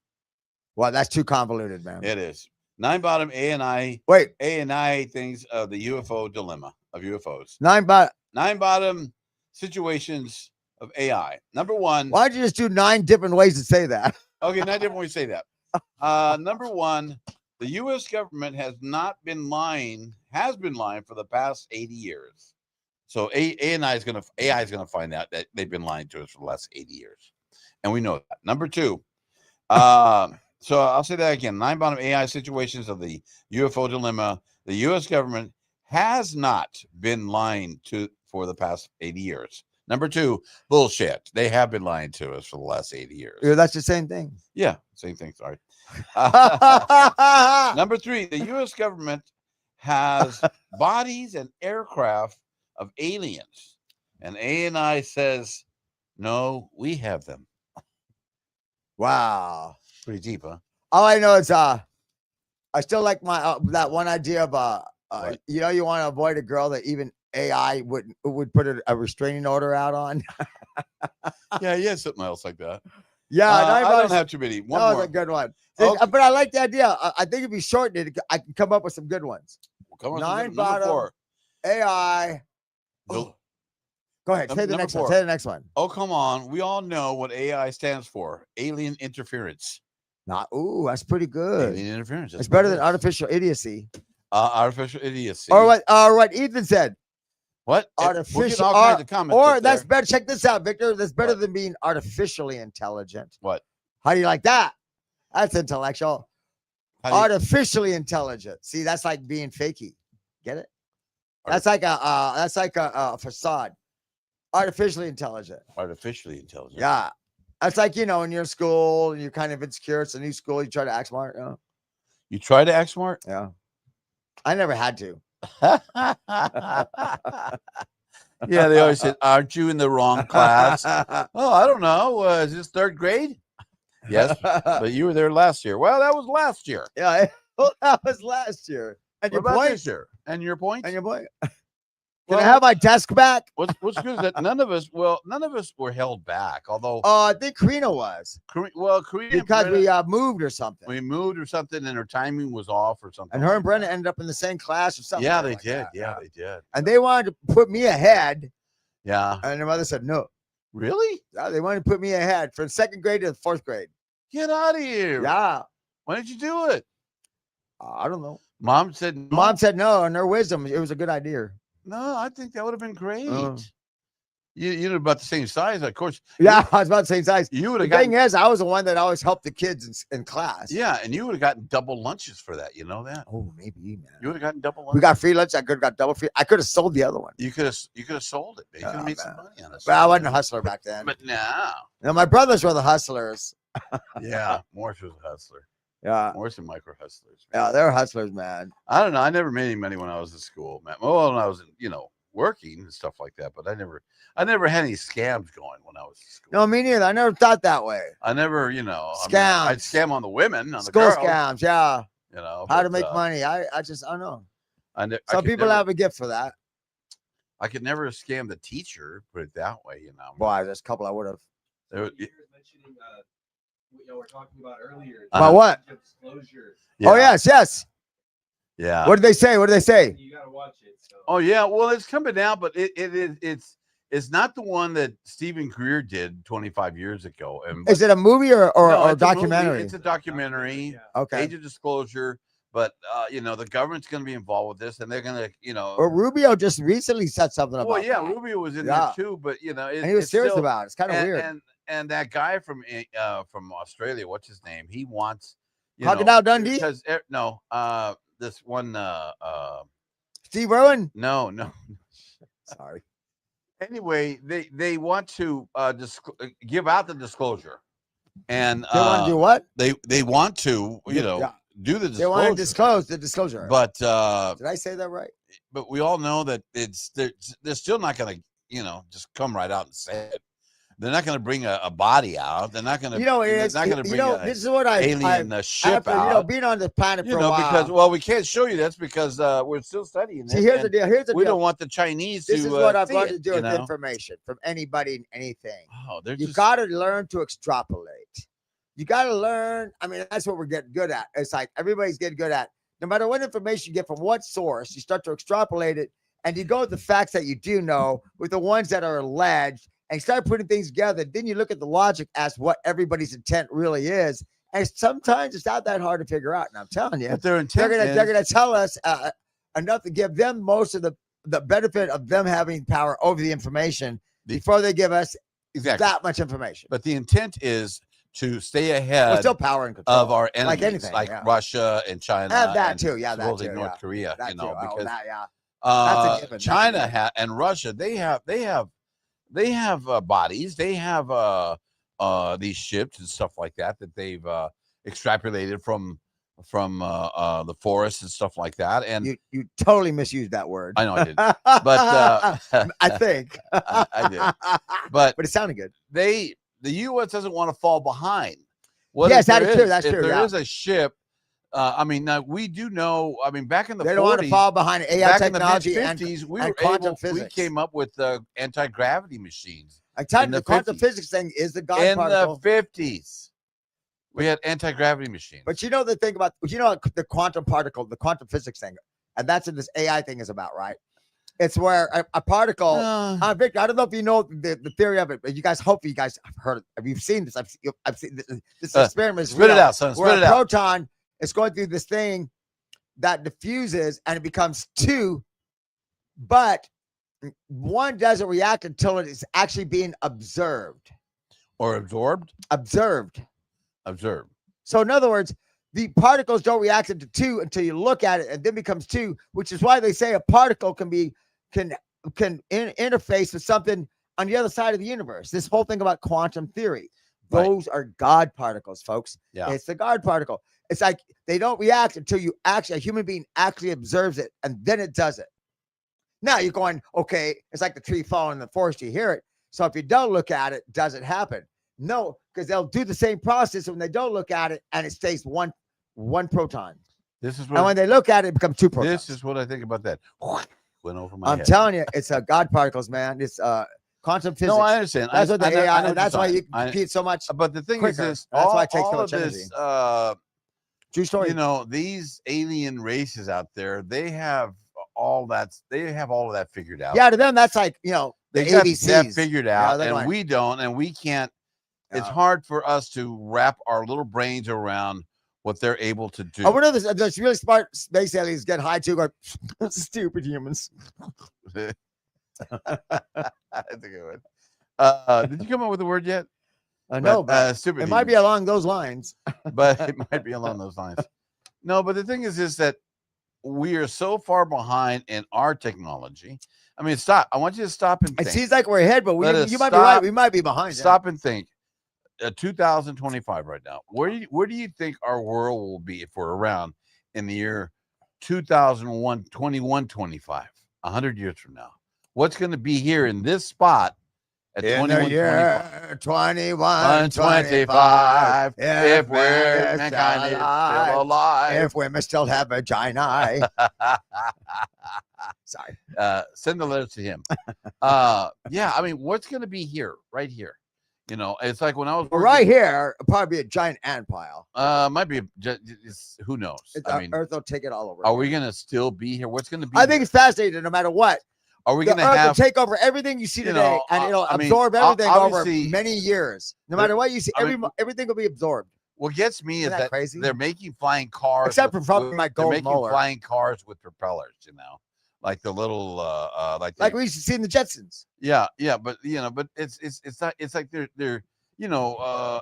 Well, that's too convoluted, man. It is. 9 bottom ANI things of the UFO dilemma of UFOs. 9 bottom situations of AI. Number 1. Why don't you just do 9 different ways to say that? Okay, 9 different ways to say that. Number 1, the U.S. government has been lying for the past 80 years. So AI is gonna find out that they've been lying to us for the last 80 years, and we know that. Number 2. So I'll say that again. 9 bottom AI situations of the UFO dilemma. The U.S. government has not been lying for the past 80 years. Number 2, bullshit. They have been lying to us for the last 80 years. Yeah, that's the same thing. Yeah, same thing. Sorry. Number 3, the U.S. government has bodies and aircraft of aliens, and ANI says, no, we have them. Wow. Pretty deep, huh? All I know is I still like my that one idea of you want to avoid a girl that even AI would put a restraining order out on. Yeah, something else like that. Yeah, I don't have too many. One more. A good one. Okay. But I like the idea. I think if you shorten it, I can come up with some good ones. Come on, 9 bottom 4. AI. Oh. Go ahead. Say the next one. Say the next one. Oh, come on. We all know what AI stands for. Alien interference. That's pretty good. Alien interference. It's better than artificial idiocy. Artificial idiocy. Or what Ethan said. What? Artificial. That's better. Check this out, Victor. That's better than being artificially intelligent. What? How do you like that? That's intellectual. Artificially intelligent. See, that's like being fakey. Get it? That's like a facade. Artificially intelligent. Artificially intelligent. Yeah. That's like, when you're in school and you're kind of insecure. It's a new school. You try to act smart. You try to act smart? Yeah. I never had to. Yeah, they always said, aren't you in the wrong class? Oh, I don't know. Is this 3rd grade? Yes, but you were there last year. Well, that was last year. Yeah, that was last year. And your point? This year? And your point? Can I have my desk back? What's good is that none of us were held back. Although I think Karina was. Karina, because we moved or something. We moved or something, and her timing was off or something. And her and Brenda ended up in the same class or something. Yeah, they did. They did. And they wanted to put me ahead. Yeah. And their mother said no. Really? Yeah, they wanted to put me ahead from 2nd grade to the 4th grade. Get out of here. Yeah. Why did you do it? I don't know. Mom said no. Mom said no, and her wisdom, it was a good idea. No, I think that would have been great. You're about the same size, of course. Yeah, I was about the same size. You would have. The thing is, I was the one that always helped the kids in class. Yeah, and you would have gotten double lunches for that. You know that? Oh, maybe, man. You would have gotten double lunch. We got free lunch. I could have got double free. I could have sold the other one. You could have sold it. Man. You could have made some money on it. But I wasn't a hustler back then. But now, my brothers were the hustlers. Yeah, Morris was a hustler. Yeah, Morris and Mike were hustlers. Man. Yeah, they're hustlers, man. I don't know. I never made any money when I was in school, man. Well, when I was working and stuff like that, but I never had any scams going when I was in school. No, me neither. I never thought that way. I never, scams. I'd scam on the women, on school the girls. Scams, yeah. How to make money. I don't know. Some people have a gift for that. I could never scam the teacher, put it that way, you know. Boy, there's a couple I would have. Mentioning, we're talking about earlier. About what? Disclosure. Yeah. Oh, yes. Yeah. What did they say? You gotta watch it. So. Oh yeah, well it's coming out, but it's not the one that Stephen Greer did 25 years ago. Is it a movie or a documentary? It's a documentary. Yeah. Okay. Age of Disclosure, but the government's going to be involved with this, and they're going to, Well, Rubio just recently said something about. Well, yeah, that. Rubio was in there too, but and he was serious about it. It's kind of weird. And that guy from Australia, what's his name? He wants Crocodile Dundee. Because this one Steve Irwin. No. Sorry. Anyway, they want to give out the disclosure, and they want to do what? They want to do the disclosure. They want to disclose the disclosure. But did I say that right? But we all know that they're still not going to just come right out and say it. They're not going to bring a body out. They're not going to. It's not going to bring this is what alien ship out. Being on the planet for a while. Because we can't show you. That's because we're still studying. See, here's the deal. We don't want the Chinese. This is what I've got to do with information from anybody and anything. Oh, you got to learn to extrapolate. You got to learn. I mean, that's what we're getting good at. It's like everybody's getting good at. No matter what information you get from what source, you start to extrapolate it, and you go with the facts that you do know with the ones that are alleged. And start putting things together. Then you look at the logic as what everybody's intent really is. And sometimes it's not that hard to figure out. And I'm telling you, but their intent they're gonna tell us enough to give them most of the benefit of them having power over the information before they give us that much information. But the intent is to stay ahead still power and control of our enemies, like anything, Russia and China. And that too. Yeah, that too. North Korea, that because that's a given. China and Russia, they have bodies. They have these ships and stuff like that they've extrapolated from the forest and stuff like that. And you totally misused that word. I know I did, but I think I did. But it sounded good. The U.S. doesn't want to fall behind. Yes, that is true. That's true. There is a ship. Now we do know. I mean, back in the 40s, they don't want to fall behind AI technology and quantum physics. We came up with anti-gravity machines. The quantum physics thing is the God particle. In the 50s, we had anti-gravity machines. But you know the thing about the quantum particle, the quantum physics thing, and that's what this AI thing is about, right? It's where a particle. Victor, I don't know if you know the theory of it, but you guys have heard it. Have you seen this? I've seen this experiment. Spit it out, son. Spit it out. Proton. It's going through this thing that diffuses and it becomes two, but one doesn't react until it is actually being observed. Or absorbed? Observed. So in other words, the particles don't react into two until you look at it and then becomes two, which is why they say a particle can interface with something on the other side of the universe. This whole thing about quantum theory. Those are God particles, folks. Yeah. It's the God particle. It's like they don't react until a human being actually observes it, and then it does it. Now you're going, okay, it's like the tree falling in the forest, you hear it. So if you don't look at it, does it happen? No, because they'll do the same process when they don't look at it, and it stays one proton. And when they look at it, it becomes two protons. This is what I think about that. Went over my head. I'm telling you, it's God particles, man. It's quantum physics. No, I understand. That's what the AI, that's why you compete so much. But the thing is this, that's why it takes so much energy. True story. These alien races out there, they have all that. They have all of that figured out. Yeah, to them, that's like they got that figured out, and we don't, and we can't. Yeah. It's hard for us to wrap our little brains around what they're able to do. I wonder if there's really smart space aliens get high too. Going, stupid humans. I think I would. Did you come up with the word yet? No, but stupid. It might be along those lines. But it might be along those lines. No, but the thing is that we are so far behind in our technology. I mean, stop. I want you to stop and think. It seems like we're ahead, but you might be right. We might be behind. Stop and think. 2025 right now. Where do you think our world will be if we're around in the year 2001, 21, 25, 100 years from now? What's going to be here in this spot at in the year 2125, if mankind is still alive, if women still have vagina. Sorry. Send the letters to him. Yeah, I mean, what's going to be here, right here? You know, it's like when I was right here, it'll probably be a giant ant pile. Might be. Who knows? I mean, Earth will take it all over. Are we going to still be here? What's going to be? I think it's fascinating, no matter what. Are we going to have take over everything you see today, and it'll absorb everything over many years. No matter what you see, everything will be absorbed. What gets me is that crazy? They're making flying cars, except for probably my gold molar. Flying cars with propellers, you know. Like the little like we used to see in the Jetsons. Yeah, but but it's not. It's like they're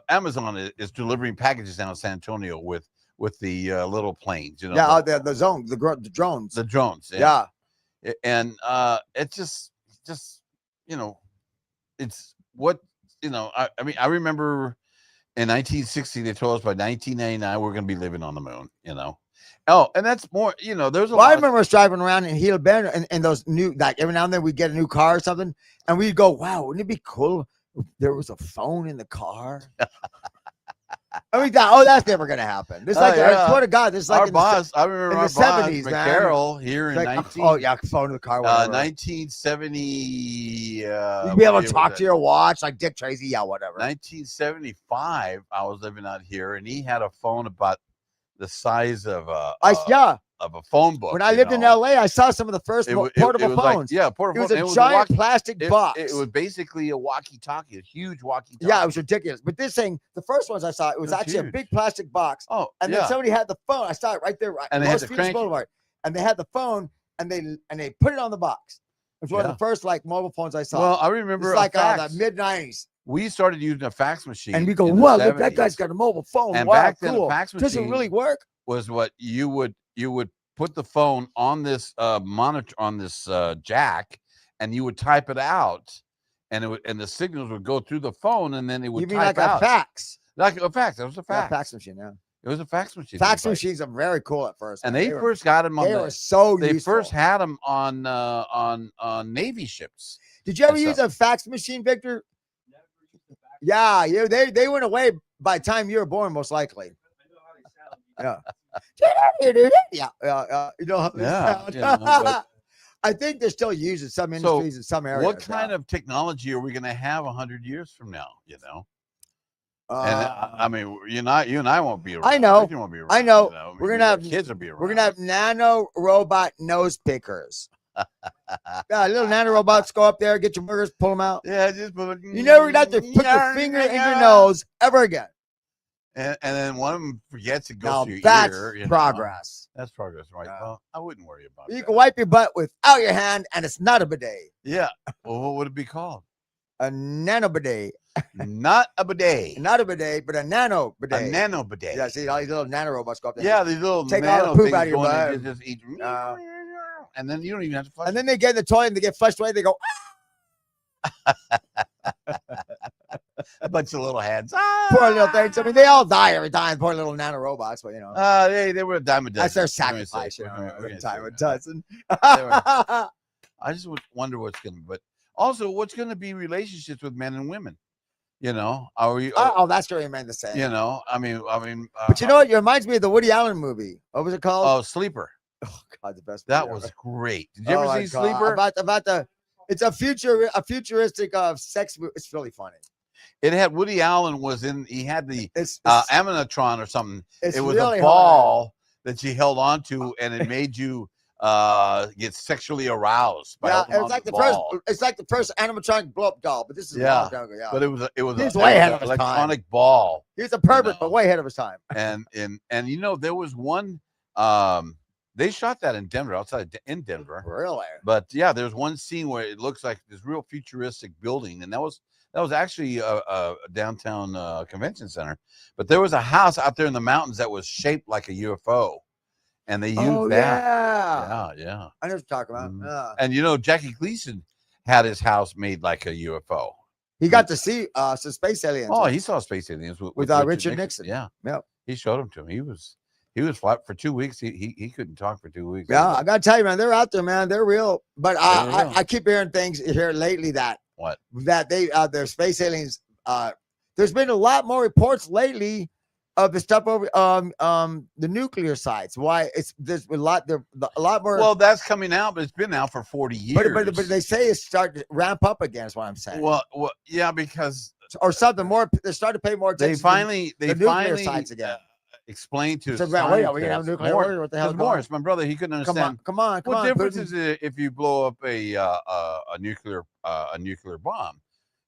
Amazon is delivering packages down in San Antonio with the little planes. You know. Yeah, the drones. The drones. Yeah. And it's just it's what I mean. I remember in 1960 they told us by 1999 we're going to be living on the moon. Oh, and that's more, there's a lot. I remember us driving around in Heel Bend and those new, like every now and then we'd get a new car or something, and we'd go, wow, wouldn't it be cool if there was a phone in the car? I mean, that's never going to happen. This I swear to God, this is like our boss. I remember in our 70s, Carol here in like, 19. Oh yeah, phone in the car. 1970. You'd be able to talk to your watch like Dick Tracy, yeah, whatever. 1975, I was living out here, and he had a phone about the size of a phone book. When I lived in LA, I saw some of the first portable phones. Portable. It was a giant plastic box. It was basically a walkie-talkie, a huge walkie-talkie. Yeah, it was ridiculous. But this thing, the first ones I saw, it was actually huge. A big plastic box. Oh, and then somebody had the phone. I saw it right there, and they had the crank. Boulevard. And they had the phone, and they put it on the box. It was one of the first mobile phones I saw. Well, I remember it's like the mid-90s. We started using a fax machine, and we go, "Wow, look, that guy's got a mobile phone." And wow, back cool. then, a fax machine does it really work? Was what you would put the phone on this monitor on this jack, and you would type it out, and the signals would go through the phone, and then it would. You mean type like out. A fax? Like a fax. That was a fax. Yeah, fax machine. Yeah. It was a fax machine. Fax machines are very cool at first, and they first got them on. They were so. They useful. first had them on Navy ships. Did you ever use a fax machine, Victor? Yeah, they went away by the time you were born, most likely. Yeah. Yeah. You know how they sound. I think they're still used in some industries in some areas. What kind of technology are we going to have 100 years from now? And I mean, you and I won't be around. I know. Won't be around, I know. We're gonna have kids will be around. We're gonna have nano robot nose pickers. Yeah, little nano robots go up there, get your burgers, pull them out. Yeah, just put. You never got to put your finger in your nose ever again. And then one of them forgets it goes to your that's ear. Progress. That's progress, right? Well, I wouldn't worry about it. You can wipe your butt without your hand, and it's not a bidet. Yeah. Well, what would it be called? A nano bidet. Not a bidet. Not a bidet, but a nano bidet. A nano bidet. Yeah, see all these little nano robots go up there. Yeah, these little take nano all the poop out of your butt. Just eat. And then you don't even have to flush. And then they get in the toilet and they get flushed away. They go. A bunch of little heads. Poor little things. I mean, they all die every time. Poor little nano robots, but they were a dime a dozen. That's their sacrifice. Every time a dozen. I just would wonder what's going to be. But also, what's going to be relationships with men and women? Are we? That's going to remain the same. I mean. But you know what? It reminds me of the Woody Allen movie. What was it called? Oh, Sleeper. Oh God, the best. That was great. Did you ever see Sleeper? About the. It's a futuristic sex. It's really funny. It had Woody Allen was in. He had the Aminatron or something. It was really a ball that you held onto, and it made you get sexually aroused. It's like the first. It's like the first animatronic blow-up doll, but this is yeah. But it was way ahead of his electronic time. Ball. He's a pervert, but way ahead of his time. And there was one. They shot that in Denver, in Denver. Really? But yeah, there's one scene where it looks like this real futuristic building, and that was actually a downtown convention center. But there was a house out there in the mountains that was shaped like a UFO, and they used that. Yeah. I know what you're talking about. And Jackie Gleason had his house made like a UFO. He got to see some space aliens. Oh, he saw space aliens with Richard Nixon. Yeah. Yep. He showed them to him. He was flat for 2 weeks. He couldn't talk for 2 weeks. Yeah, I gotta tell you, man, they're out there, man. They're real. But I keep hearing things here lately that What? That their space aliens. There's been a lot more reports lately of the stuff over the nuclear sites. Why there's a lot more. Well, that's coming out, but it's been out for 40 years. But they say it's starting to ramp up again. Is what I'm saying. Well, yeah, because or something more. They're starting to pay more attention. They nuclear sites sites again. Explain to so, wait, are we gonna have nuclear war? What the hell? Morris, my brother, he couldn't understand. Come on. What difference is it if you blow up a nuclear bomb?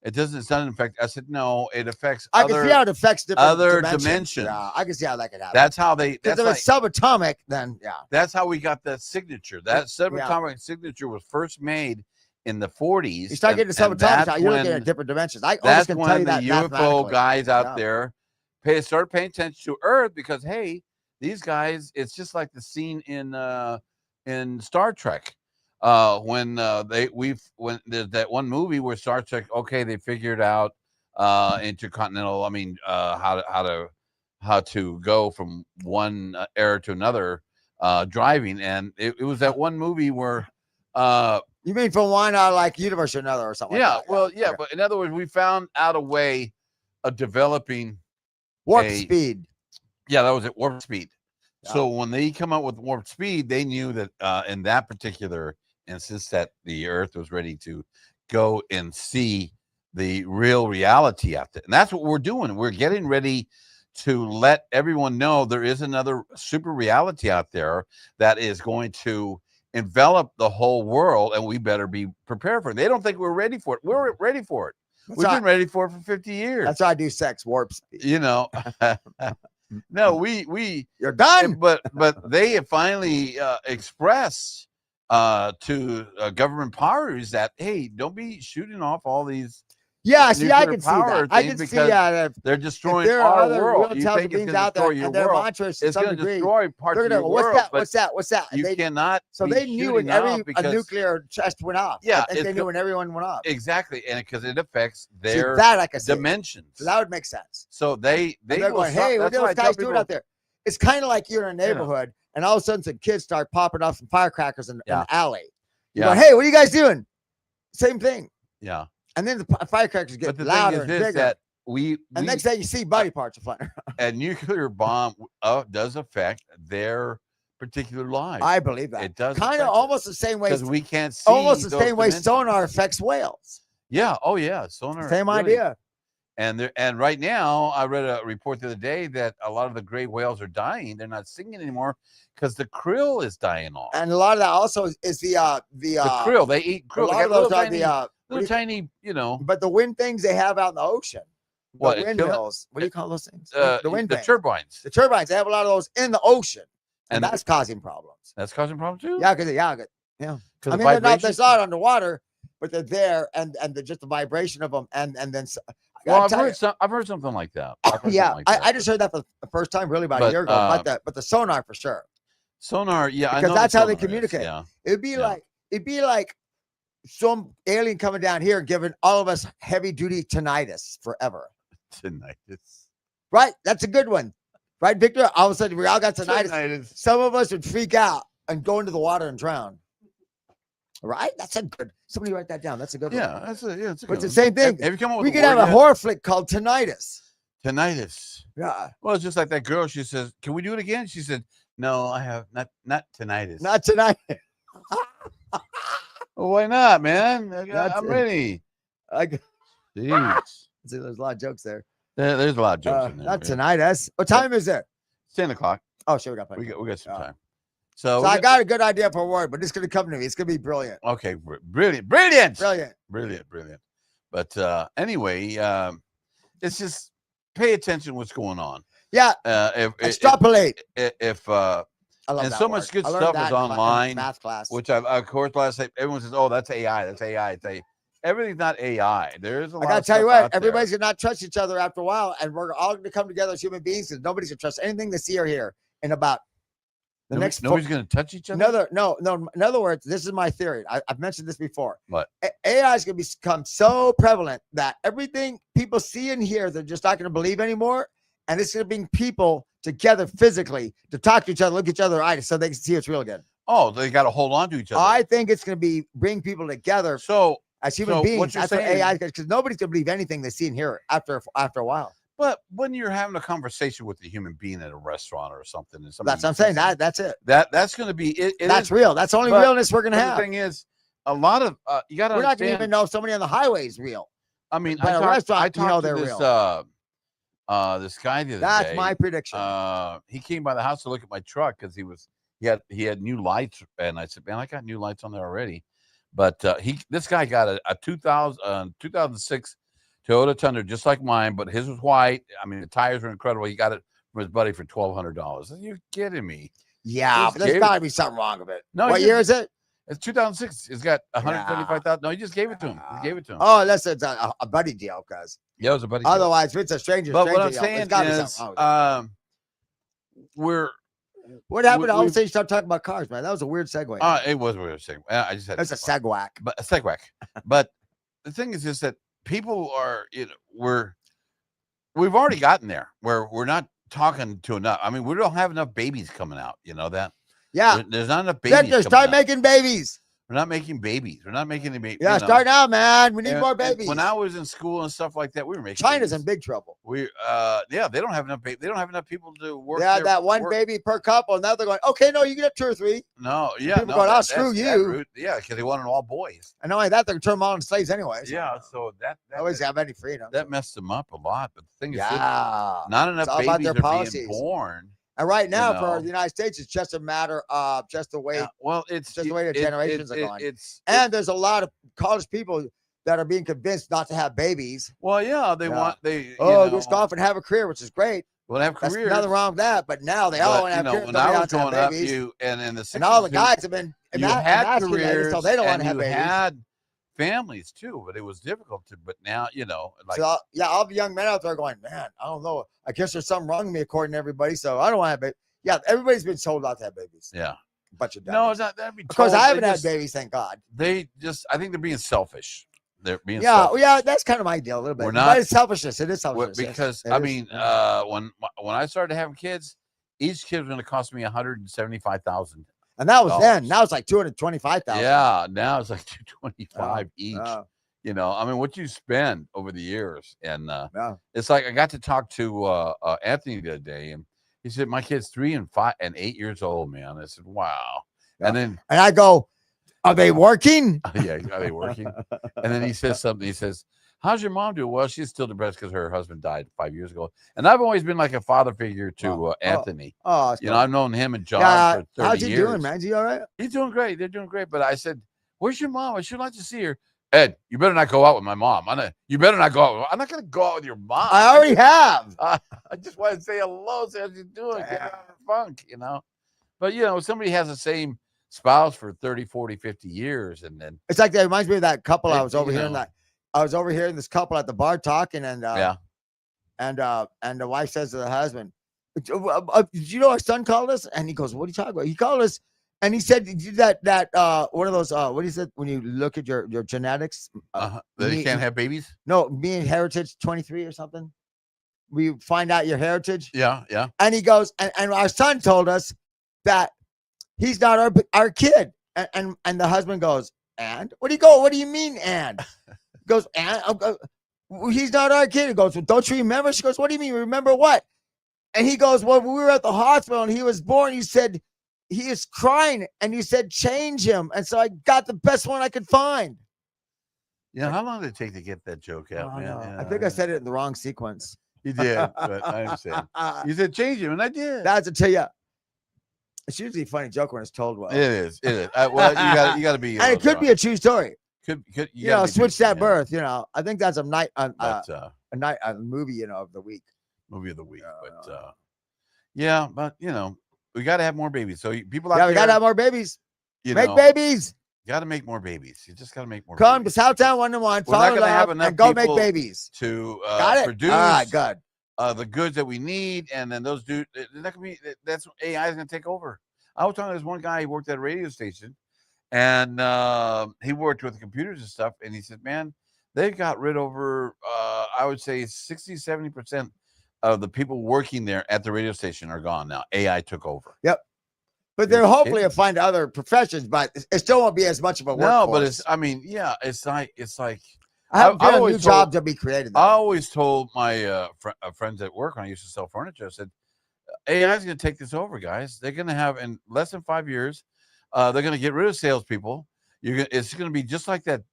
It doesn't affect. I said no. It affects. I can see how it affects different other dimensions. Yeah, I can see how that could happen. That's how they. Because if it's subatomic, then yeah. That's how we got that signature. That subatomic signature was first made in the 40s. You start getting subatomic, you're looking at different dimensions. That's when the UFO guys out there start paying attention to Earth because hey, these guys. It's just like the scene in Star Trek. When there's that one movie where Star Trek, okay, they figured out intercontinental. I mean, how to go from one era to another driving, and it was that one movie where you mean from one like universe to another or something? Yeah, like that. Well, yeah, but in other words, we found out a way of developing warp speed. Yeah, that was at warp speed. Yeah. So when they come out with warp speed, they knew that in that particular instance that the Earth was ready to go and see the real reality out there. And that's what we're doing. We're getting ready to let everyone know there is another super reality out there that is going to envelop the whole world, and we better be prepared for it. They don't think we're ready for it. We're ready for it. We've been ready for it for 50 years. That's how I do sex, warp speed. You know. No, we you're done. But they have finally expressed to government powers that hey, don't be shooting off all these. Yeah, see, I can see that. I can see they're destroying our world. You think it's going to destroy your world? It's going to destroy parts of your world. What's that? You cannot. So they knew when a nuclear test went off. Yeah, I think they knew when everyone went off. Exactly, and because it affects their dimensions. So that would make sense. So they're going, hey, what are those guys doing out there? It's kind of like you're in a neighborhood, and all of a sudden some kids start popping off some firecrackers in an alley. You're going, hey, what are you guys doing? Same thing. Yeah. And then the firecrackers get louder and bigger. That and next thing you see body parts are flying. A nuclear bomb does affect their particular lives. I believe that. It does. Kind of almost the same way. Because we can't see. Almost the same way sonar affects whales. Yeah. Oh, yeah. Sonar. Same idea. And right now, I read a report the other day that a lot of the gray whales are dying. They're not singing anymore because the krill is dying off. And a lot of that also is the krill. They eat krill. A lot of those are little tiny, But the wind things they have out in the ocean. The windmills. What do you call those things? The wind things. Turbines. The turbines. They have a lot of those in the ocean. And that's causing problems. That's causing problems too? Yeah, because I mean, they're not underwater, but they're there, and they're just the vibration of them, and then. Well, I've heard something like that. I just heard that for the first time, really, about a year ago. But the sonar for sure. Sonar, yeah, because that's how they communicate. It'd be like some alien coming down here and giving all of us heavy duty tinnitus forever. Tinnitus, right? That's a good one, right, Victor? All of a sudden, we all got tinnitus. Some of us would freak out and go into the water and drown. Right? That's a good. Somebody write that down. That's a good one. Yeah, it's a but it's the same thing. Have you come up with we could have a horror flick called Tinnitus. Tinnitus. Yeah. Well, it's just like that girl. She says, "Can we do it again?" She said, "No, I have not tinnitus. Not tonight." Well, why not, man? I'm ready. Jeez. See, there's a lot of jokes there. There's a lot of jokes in there. Not tinnitus. What time is it? It's 10 o'clock. Oh, sure, we got some time. So I got a good idea for a word, but it's going to come to me. It's going to be brilliant. Okay, brilliant. But anyway, it's just pay attention to what's going on. Yeah. Extrapolate. I love so much good stuff is online. Math class. Which of course, last night everyone says, "Oh, that's AI. That's AI." Everything's not AI. There's a lot. I got to tell you what, everybody's going to not trust each other after a while, and we're all going to come together as human beings because nobody's going to trust anything they see or hear in about. Nobody's going to touch each other. No. In other words, this is my theory. I've mentioned this before. What? AI is going to become so prevalent that everything people see and hear, they're just not going to believe anymore. And it's going to bring people together physically to talk to each other, look each other in the eyes, so they can see it's real again. Oh, they got to hold on to each other. I think it's going to bring people together. So as human beings. That's what AI is, because nobody's gonna believe anything they see and hear after a while. But when you're having a conversation with a human being at a restaurant or something, and that's what I'm saying. That's it. That's going to be it. That's real. That's the only realness we're gonna have. The thing is, a lot of you got to. We're not gonna even know if somebody on the highway is real. I mean, but a restaurant, you know they're real. This guy the other day. That's my prediction. He came by the house to look at my truck because he had new lights, and I said, "Man, I got new lights on there already." But this guy got a 2006 Toyota Tundra, just like mine, but his was white. I mean, the tires were incredible. He got it from his buddy for $1,200. You're kidding me? Yeah, but there's got to be something wrong with it. No, what year is it? It's 2006. It's got 135,000. No, he just gave it to him. He gave it to him. Oh, that's a buddy deal, guys. Yeah, it was a buddy. Otherwise, if it's a stranger, but what I'm saying is, what happened? All of a sudden, you start talking about cars, man. That was a weird segue. It was a weird segue. I just had. That's a segwack. But a segwack. But the thing is that people are, we've already gotten there where we're not talking to enough. I mean, we don't have enough babies coming out. You know that? Yeah. There's not enough babies. Just start making babies. We're not making babies. We're not making any babies. Yeah, start now, man. We need more babies. When I was in school and stuff like that, we were making. China's babies. in big trouble. They don't have enough. They don't have enough people to work. Yeah, that one baby per couple. Now they're going, okay, no, you can have 2 or 3. No, yeah, people going, I'll screw you. Yeah, because they wanted all boys. And not only that, they're going to turn them all into slaves anyway. Yeah, so that always have any freedom. That messed them up a lot. But the thing is, not enough babies are being born. And right now, for the United States, it's just a matter of just the way. Yeah, well, it's just the way the generations are going. And there's a lot of college people that are being convinced not to have babies. Well, yeah, they want just go off and have a career, which is great. Well, have careers. There's nothing wrong with that. But now they all want to have careers. When I was growing up, and all the guys have been had careers, so they don't want to have babies. Had families too, but it was difficult to. But now, all the young men out there going, man, I don't know. I guess there's something wrong with me according to everybody. So I don't want to have babies. Yeah, everybody's been told not to have babies. Yeah, bunch of no, it's not. That'd be because I haven't had babies, thank God. I think they're being selfish. They're being selfish. Yeah, that's kind of my deal a little bit. We're not, but it's selfishness. It is selfishness. Because when I started having kids, each kid was going to cost me $175,000. And that was then. Now it's like $225,000. Yeah, now it's like $225 each. I mean, what you spend over the years, and it's like I got to talk to Anthony the other day, and he said my kid's 3 and 5 and 8 years old, man. I said, wow. And I go, are they working? Yeah, are they working? And then he says something. He says, how's your mom doing? Well, she's still depressed because her husband died 5 years ago. And I've always been like a father figure to Anthony. I've known him and John for 30 years. How's he doing, man? Is he all right? He's doing great. They're doing great. But I said, where's your mom? I should like to see her. Ed, you better not go out with my mom. You better not go out. I'm not going to go out with your mom. I already have. I just want to say hello. Say how you doing. Get out of the funk, But, somebody has the same spouse for 30, 40, 50 years. And then it's like that reminds me of that couple I was overhearing this couple at the bar talking, and the wife says to the husband, did you know our son called us? And he goes, what are you talking about? He called us. And he said that one of those what he said when you look at your genetics, they can't have babies. No, me and Heritage 23 or something. We find out your heritage. Yeah. And he goes, and our son told us that he's not our kid. And the husband goes, and what do you mean? And he goes, and he's not our kid. He goes, well, don't you remember? She goes, what do you mean? Remember what? And he goes, well, we were at the hospital and he was born. He said. He is crying, and you said change him, and so I got the best one I could find. Yeah, how long did it take to get that joke out, man? Yeah, I think I said it in the wrong sequence. You did, but I understand. You said change him, and I did. That's to tell you. It's usually a funny joke when it's told well. It is. Well, you got to be. And it could be a true story. Could switch that birth. I think that's a movie, of the week. Movie of the week, but we got to have more babies. So people out we got to have more babies. Make babies. You got to make more babies. You just got to make more. Come to Southtown 1-1. Follow love and go make babies. To produce. Good. The goods that we need, and then those dudes. That's what AI is going to take over. I was talking to this one guy. He worked at a radio station, and he worked with computers and stuff. And he said, "Man, they've got rid over. I would say 60-70% of the people working there at the radio station are gone now. AI took over." Yep. But they're hopefully will find other professions, but it still won't be as much of a workforce. No, but it's. I mean, yeah, it's like. I have new jobs to be created. I always told my friends at work when I used to sell furniture, I said, AI is going to take this over, guys. They're going to have in less than 5 years, they're going to get rid of salespeople. It's going to be just like that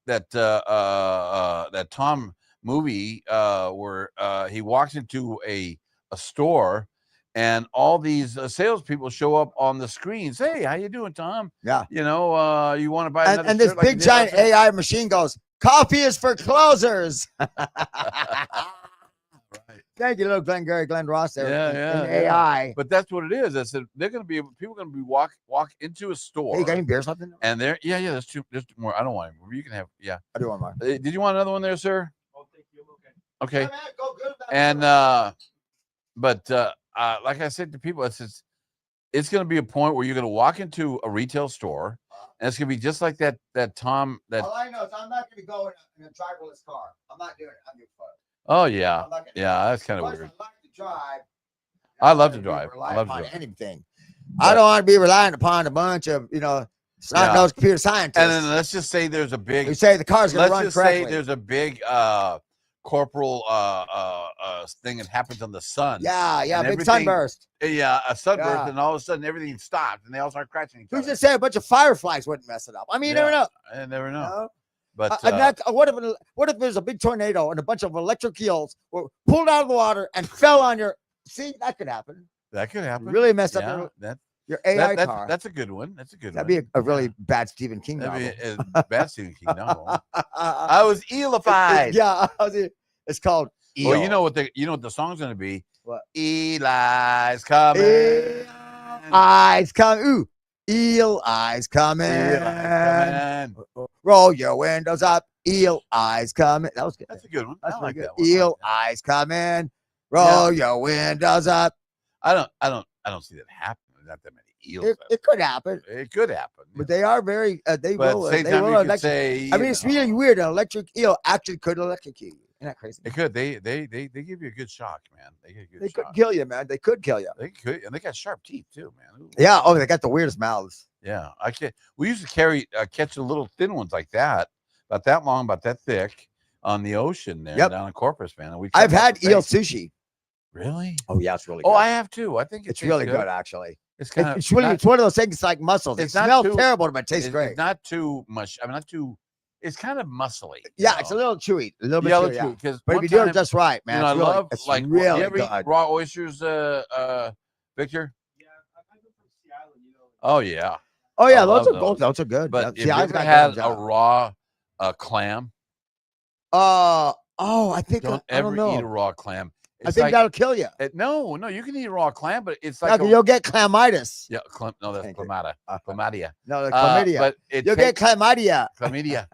Tom movie where he walks into a store and all these salespeople show up on the screens. Hey, how you doing, Tom? Yeah. You want to buy another and this big giant AI machine goes, coffee is for closers. Right. Thank you, little Glenn Ross there. Yeah. AI. But that's what it is. I said people are going to be walk into a store. Hey, you got any beer or something? And there's two more. I don't want any. You can have I do want more. Did you want another one there, sir? Oh, thank you. Okay. Yeah, man, go good. And like I said to people, it's going to be a point where you're going to walk into a retail store, and it's going to be just like that Tom. All I know is I'm not going to go in a driverless car. I'm not doing it. I'm doing it. Oh yeah, that's kind of weird. I like to drive. I love to drive. I love to drive anything. But I don't want to be relying upon a bunch of snot-nosed computer scientists. And then let's just say there's a big. You say the car's going to run correctly. Let's say there's a big corporal thing that happens on the sun. Yeah, big sunburst. Yeah, a sunburst, and all of a sudden everything stopped, and they all start crashing each other. Who's to say a bunch of fireflies wouldn't mess it up? I mean, you never know. I never know. You know? But what if there's a big tornado and a bunch of electric eels were pulled out of the water and fell on your? See, that could happen. That could happen. Really mess up your AI car. That's a good one. That'd be a really bad Stephen King novel. That'd be a bad Stephen King novel. I was eelified. It's called. Eel. Well, you know what the song's gonna be? What? Eli's coming. Eyes coming. Ooh. Eel eyes coming. Roll your windows up. Eel eyes coming. That was good. That's a good one. That's like that one. Eel eyes coming. Roll your windows up. I don't see that happening. Not that many eels. It could happen. It could happen. But they are very. They will. At the same time, you could say. I mean, it's really weird. An electric eel actually could electrocute you. Isn't that crazy? It could. They give you a good shock, man. They could kill you, man. They could kill you. They could, and they got sharp teeth too, man. Ooh. Yeah. Oh, they got the weirdest mouths. Yeah, I can't. We used to catch the little thin ones like that, about that long, about that thick, on the ocean there down in Corpus, man. And I've had eel sushi. Really? Oh yeah, it's really good. Oh, I have too. I think it's really good actually. It's one of those things. It's like mussels. It smells terrible, but it tastes great. It's not too much. I mean, not too. It's kind of muscly. Yeah, it's a little chewy, a little bit chewy. Yeah. But if you do it just right, man, I love like really you ever eat raw oysters, Victor. Yeah, I go from Seattle, Oh yeah. Oh yeah, those are good. Those are good. But if you ever had a raw clam? I think don't ever eat a raw clam. I think that'll kill you. No, you can eat a raw clam, but it's like you'll get clamitis. Yeah, no, that's chlamydia. No, chlamydia. But you'll get chlamydia. Chlamydia.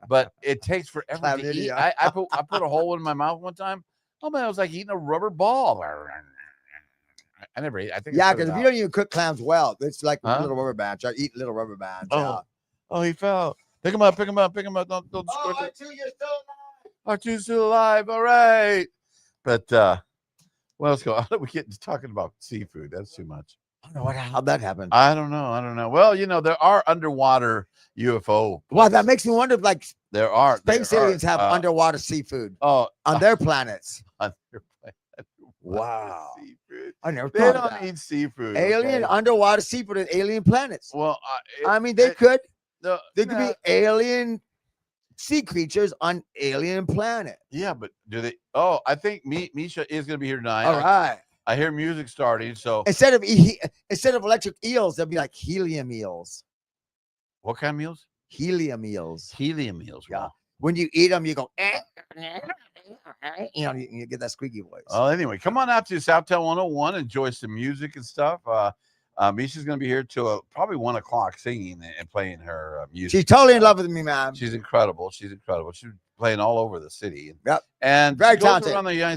But it takes forever to eat. I put a hole in my mouth one time. Oh man, it was like eating a rubber ball. I never ate. I think because if you don't even cook clams well, it's like little rubber bands. I eat little rubber bands. Oh, he fell. Pick him up. Don't R2, you're still alive. R2's still alive. All right. But what else go on? We get to talking about seafood. That's too much. I don't know how'd that happen. I don't know. Well, there are underwater UFO. Well, that makes me wonder if there are space aliens have underwater seafood on their planets. On their planet. Wow. Seafood. I never they thought don't of that. eat seafood. Alien underwater seafood and alien planets. Well, I mean, they could. There could be alien sea creatures on alien planet. Yeah, but do they? Oh, I think Misha is going to be here tonight. All right. I hear music starting. So instead of electric eels, there'll be like helium eels. What kind of eels? Helium eels. Helium eels. Yeah. When you eat them, you go. You get that squeaky voice. Oh, anyway, come on out to Southtown 101. Enjoy some music and stuff. Misha's going to be here till probably 1 o'clock singing and playing her music. She's totally in love with me, man. She's incredible. She's playing all over the city. Yep. And very talented.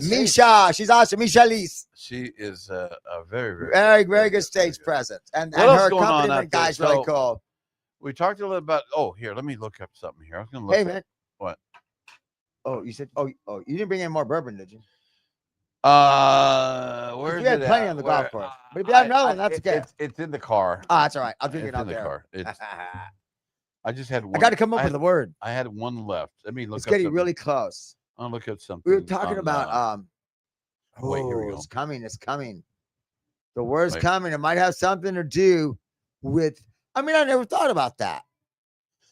Misha, she's awesome. Misha Lise. She is a very, very good stage presence. And her accompaniment guy's really cool. We talked a little about. Oh, here, let me look up something here. I was going to look. Hey, man. What? Oh, you said. Oh, you didn't bring any more bourbon, did you? Where's we had it plenty at? on the golf course. But if you have another one, that's okay. It's in the car. Oh, that's all right. I'll drink it out in the there. car. I just had one. I got to come up with a word. I had one left. Let me look. It's getting really close. I'll look at something. We were talking about. Wait, here we go. It's coming. It's coming. The word's coming. It might have something to do with. I mean, I never thought about that.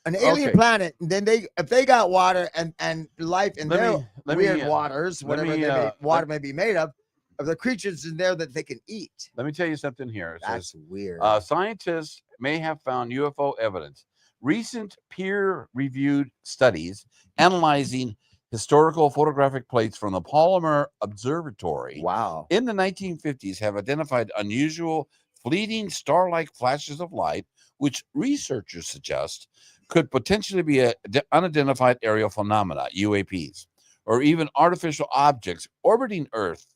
An alien planet. And then if they got water and life in their weird waters, whatever water may be made of the creatures in there that they can eat. Let me tell you something here. That's weird. Scientists may have found UFO evidence. Recent peer-reviewed studies analyzing historical photographic plates from the Palomar Observatory in the 1950s have identified unusual fleeting star-like flashes of light, which researchers suggest could potentially be unidentified aerial phenomena, UAPs, or even artificial objects orbiting Earth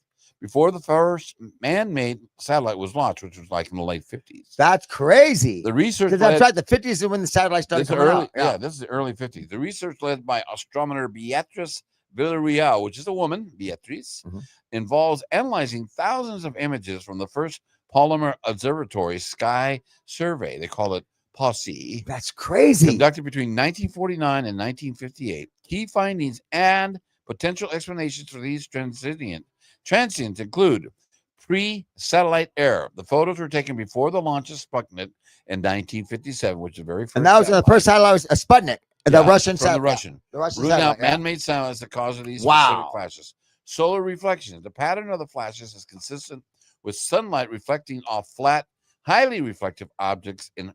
before the first man-made satellite was launched, which was like in the late 50s. That's crazy. The research because that's right. The 50s is when the satellite started coming out. Yeah, this is the early 50s. The research led by astronomer Beatrice Villarreal, which is a woman, Beatrice, involves analyzing thousands of images from the first Palomar Observatory sky survey. They call it POSSE. That's crazy. Conducted between 1949 and 1958. Key findings and potential explanations for these transients include pre-satellite era. The photos were taken before the launch of Sputnik in 1957, which is the very first. And that was the first satellite, was a Sputnik, the Russian satellite. The Russian ruling out man-made sound as the cause of these specific flashes. Solar reflections. The pattern of the flashes is consistent with sunlight reflecting off flat, highly reflective objects in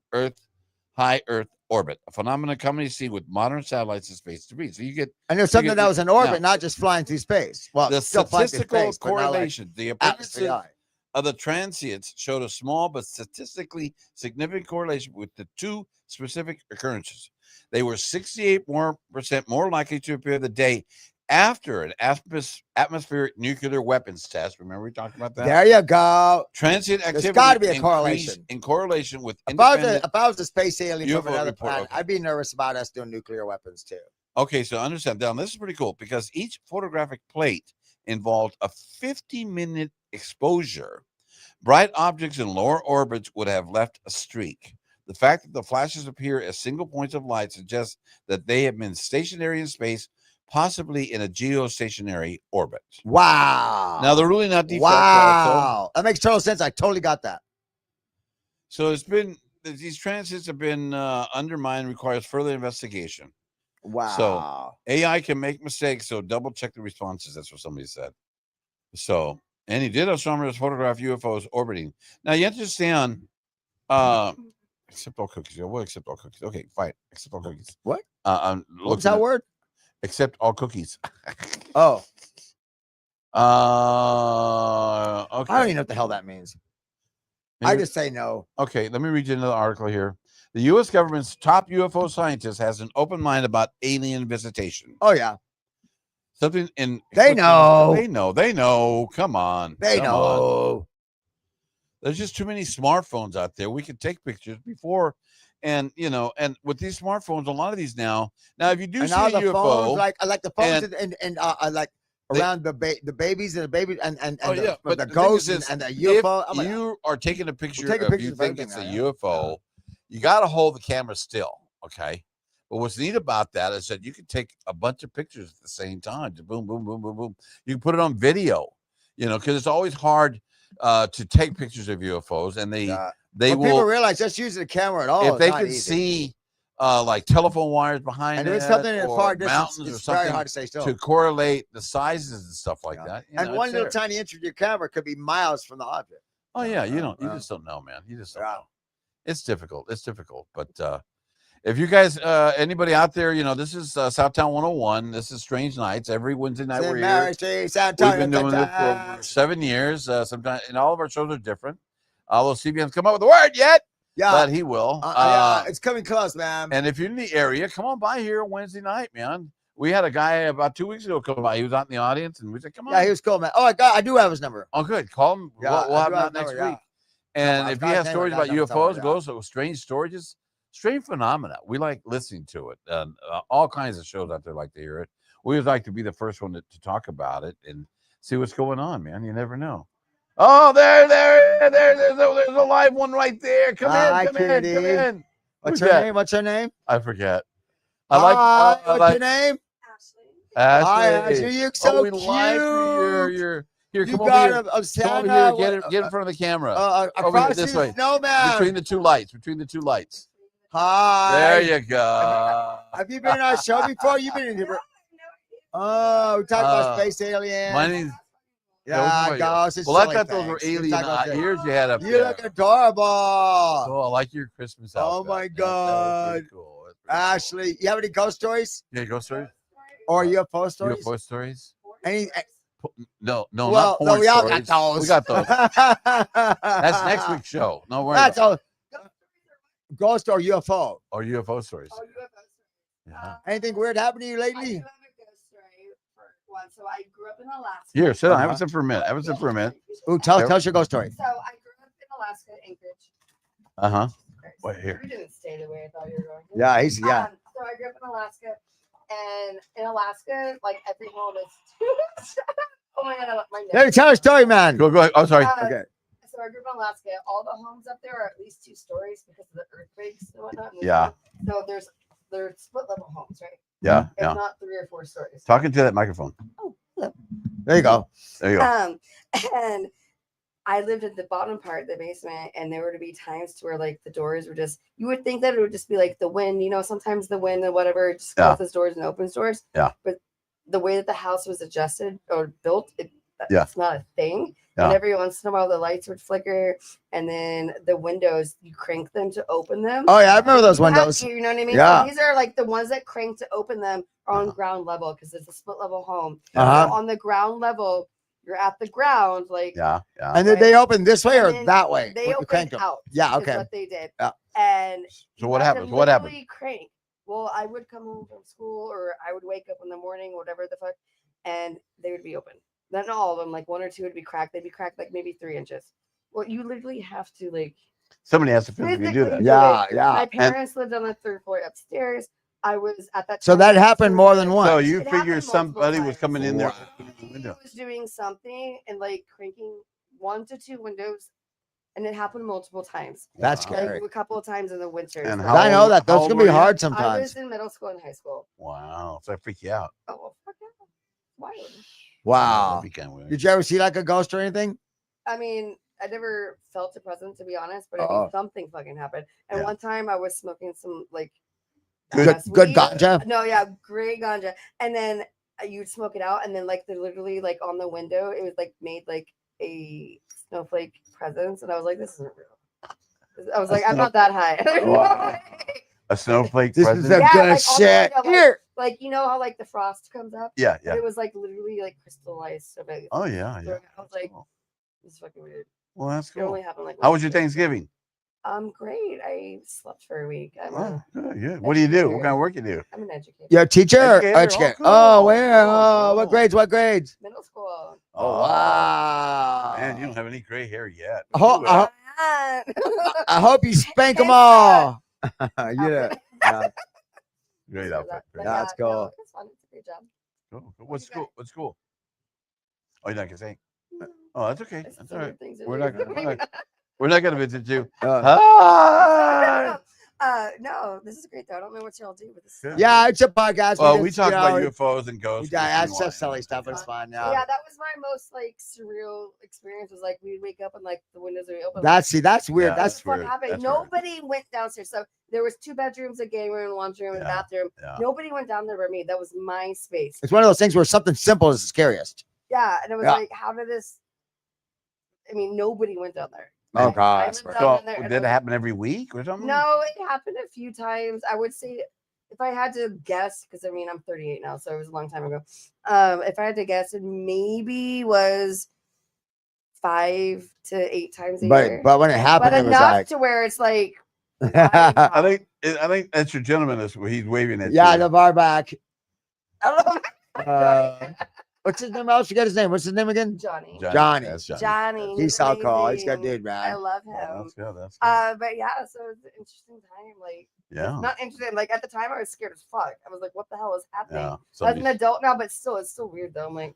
high Earth orbit, a phenomenon commonly seen with modern satellites in space debris. So you get, and there's something that was in orbit, not just flying through space. Well, the statistical correlation, the appearance of the transients showed a small but statistically significant correlation with the two specific occurrences. They were 68% more likely to appear the day after an atmospheric nuclear weapons test. Remember we talked about that? There you go. Transient activity. There's got to be a correlation. In correlation with if I was a space alien from another planet, I'd be nervous about us doing nuclear weapons too. Okay, so understand. Now, this is pretty cool because each photographic plate involved a 50-minute exposure. Bright objects in lower orbits would have left a streak. The fact that the flashes appear as single points of light suggests that they have been stationary in space, possibly in a geostationary orbit. Wow. Now, they're really not default. Wow. That makes total sense. I totally got that. So these transits have been undermined, requires further investigation. Wow. So AI can make mistakes, so double check the responses. That's what somebody said. So, and he did astronomers photograph UFOs orbiting. Now, you understand, except all cookies. What except all cookies? Okay, fine. Except all cookies. What? What's that word? Except all cookies. Oh. Okay. I don't even know what the hell that means. Maybe, I just say no. Okay, let me read you another article here. The U.S. government's top UFO scientist has an open mind about alien visitation. Oh, yeah. Something in... They know. They know. Come on. They know. There's just too many smartphones out there. We can take pictures before... And and with these smartphones, a lot of these now if you do see a UFO, phones, like the phones and like around the babies and the baby and the ghosts and the UFO. If you are taking a picture of you think it's a UFO, you got to hold the camera still, okay? But what's neat about that is that you can take a bunch of pictures at the same time. Boom, boom, boom, boom, boom. You can put it on video, because it's always hard to take pictures of UFOs, and they will. People realize just using the camera at all. If they can see like telephone wires behind and it, there's something in far distance, mountains or something, very hard to stay still. To correlate the sizes and stuff like that. And one little tiny inch of your camera could be miles from the object. Oh yeah, you just don't know, man. You just don't know. It's difficult. But if you guys, anybody out there, this is Southtown 101. This is Strange Nights. Every Wednesday night we're here. We've been doing this for 7 years. Sometimes, and all of our shows are different. Although CBM's come up with a word yet, but he will. It's coming close, man. And if you're in the area, come on by here Wednesday night, man. We had a guy about 2 weeks ago come by. He was out in the audience, and we said, "Come on." Yeah, he was cool, man. Oh, I do have his number. Oh, good. Call him. Yeah, we'll have him next week. And if you have stories about UFOs, go so strange storages, strange phenomena. We like listening to it. And all kinds of shows out there like to hear it. We would like to be the first one to talk about it. And See what's going on, man. You never know. Oh, there's a live one right there. Come in. What's her name? I forget. What's your name? Ashley. Hi, Ashley. You're so cute. Here, come over here. Come over here. Get in front of the camera. Across this way. Snowman. Between the two lights. Hi. There you go. Have you been on our show before? You've been in here. Oh, we talked about space aliens. My name's Yeah, gosh. Well, I thought those were alien ears you had up there. You look adorable. Oh, I like your Christmas outfit. Oh my God. That's cool. Ashley, you have any ghost stories? Yeah, ghost stories. Or UFO stories? UFO stories? Any? No, well, not porn we all stories. got those. We got those. That's next week's show. No worries. That's all. Ghost or UFO? Or UFO stories. Oh, UFO stories. Yeah. Anything weird happened to you lately? I do have a ghost story for one. So I grew up in Alaska. Here, sit down. Have a sip for a minute. Ooh, tell us your ghost story. So I grew up in Alaska, Anchorage. Uh-huh. Wait, here. You didn't stay the way I thought you were going to. Yeah, So I grew up in Alaska, and in Alaska, like every home is. Oh my God, I love my Hey, tell a story, man. Go ahead. Oh, sorry. Okay. So I grew up in Alaska. All the homes up there are at least 2 stories because of the earthquakes and whatnot. Yeah. So they're split level homes, right? Yeah, If not 3 or 4 stories. Talking to that microphone. Oh, hello. There you go. And I lived at the bottom part of the basement, and there were to be times to where like the doors were just, you would think that it would just be like the wind, sometimes the wind and whatever just closes doors and opens doors. Yeah. But the way that the house was adjusted or built, that's not a thing. Yeah. And every once in a while the lights would flicker, and then the windows, you crank them to open them. Oh yeah, I remember those windows. You know what I mean? Yeah. So these are like the ones that crank to open them are on ground level because it's a split level home. Uh-huh. So on the ground level, you're at the ground, like And did they open this way or that way? They opened out. Yeah, okay. Is what they did. Yeah. And so what happens? What happened? Crank. Well, I would come home from school, or I would wake up in the morning, whatever the fuck, and they would be open. Not all of them, like 1 or 2 would be cracked. They'd be cracked like maybe 3 inches. Well, you literally have to like. Somebody has to physically do that. Yeah. My parents lived on the 3rd floor upstairs. I was at that. So that happened more than once. So you figure somebody was coming in there. He was doing something and like cranking 1 to 2 windows, and it happened multiple times. That's scary. Like a couple of times in the winter. And I know that those can be hard sometimes. I was in middle school and high school. Wow, so I freak you out. Oh, well, fuck yeah. Wild. Wow. That'd be kind of weird. Did you ever see like a ghost or anything? I mean, I never felt a presence, to be honest, but I mean, something fucking happened. And one time I was smoking some like good ganja. No, yeah, great ganja. And then you'd smoke it out, and then like they're literally like on the window, it was like made like a snowflake presence, and I was like, this isn't real. I was like, I'm not that high. A snowflake this present? Is a good shit. Window, here. Like you know how like the frost comes up? Yeah. But it was like literally like crystallized. Oh yeah. I was like, this is fucking weird. Well, that's cool. It only happened like. How was your Thanksgiving? Great. I slept for a week. Good. What do you do? What kind of work you do? I'm an educator. You're a teacher? Educator. Oh, where? Oh, what grades? What grades? Middle school. Oh, wow. Man, you don't have any gray hair yet. I hope you spank them all. Yeah. Great outfit. That's cool. No, it's fun. It's a great job. Cool. What school? Oh, you're not gonna say. Oh, that's okay. That's all right. We're not gonna visit you. Hi. No, this is great though. I don't know what y'all do, but this. Yeah, it's a podcast. Well, we talk about UFOs and ghosts. Yeah, that's just silly stuff. It's fun. Yeah, that was my most like surreal experience. Was like we'd wake up and like the windows would be open. That's weird. Yeah, that's what weird. happened. Nobody went downstairs. So there was 2 bedrooms, a game room, laundry room, and bathroom. Yeah. Nobody went down there but me. That was my space. It's one of those things where something simple is the scariest. Yeah, and it was like, how did this? I mean, nobody went down there. Oh God! So did it happen every week or something? No, it happened a few times. I would say, if I had to guess, because I mean I'm 38 now, so it was a long time ago. If I had to guess, it maybe was 5 to 8 times a year. But when it happened, but it was enough like to where it's like. I think that's your gentleman. Is where he's waving at. Yeah, you. the bar back. I don't know. What's his name? I forget his name. What's his name again? Johnny. Johnny. That's Johnny. Johnny. He's so cool. He's got amazing. dude, man. I love him. That's good. But yeah, so it's an interesting time. Like, yeah, not interesting. Like at the time, I was scared as fuck. I was like, "What the hell is happening?" Yeah. As an adult now, but still, it's still weird though. I'm like,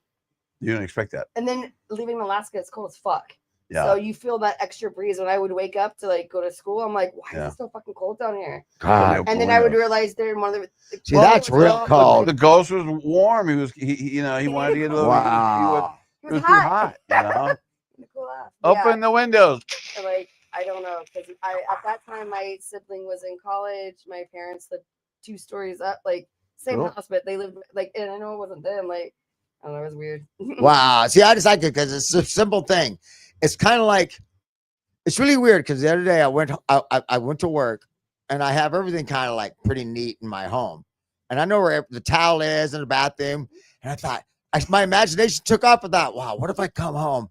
You didn't expect that. And then leaving Alaska, it's cold as fuck. Yeah. So you feel that extra breeze. When I would wake up to like go to school, I'm like, why is it so fucking cold down here? God. And then I would realize they're in one of the. See, that's real cold. The ghost was warm. He wanted to get a little. Wow. It was too hot. Cool off. Open the windows. Like I don't know, because at that time my sibling was in college. My parents lived 2 stories up, like same house, but they lived like, and I know it wasn't them. Like I don't know, it was weird. Wow. See, I just like it because it's a simple thing. It's kind of like, it's really weird because the other day I went to work and I have everything kind of like pretty neat in my home, and I know where the towel is in the bathroom, and I thought my imagination took off with that. Wow, what if I come home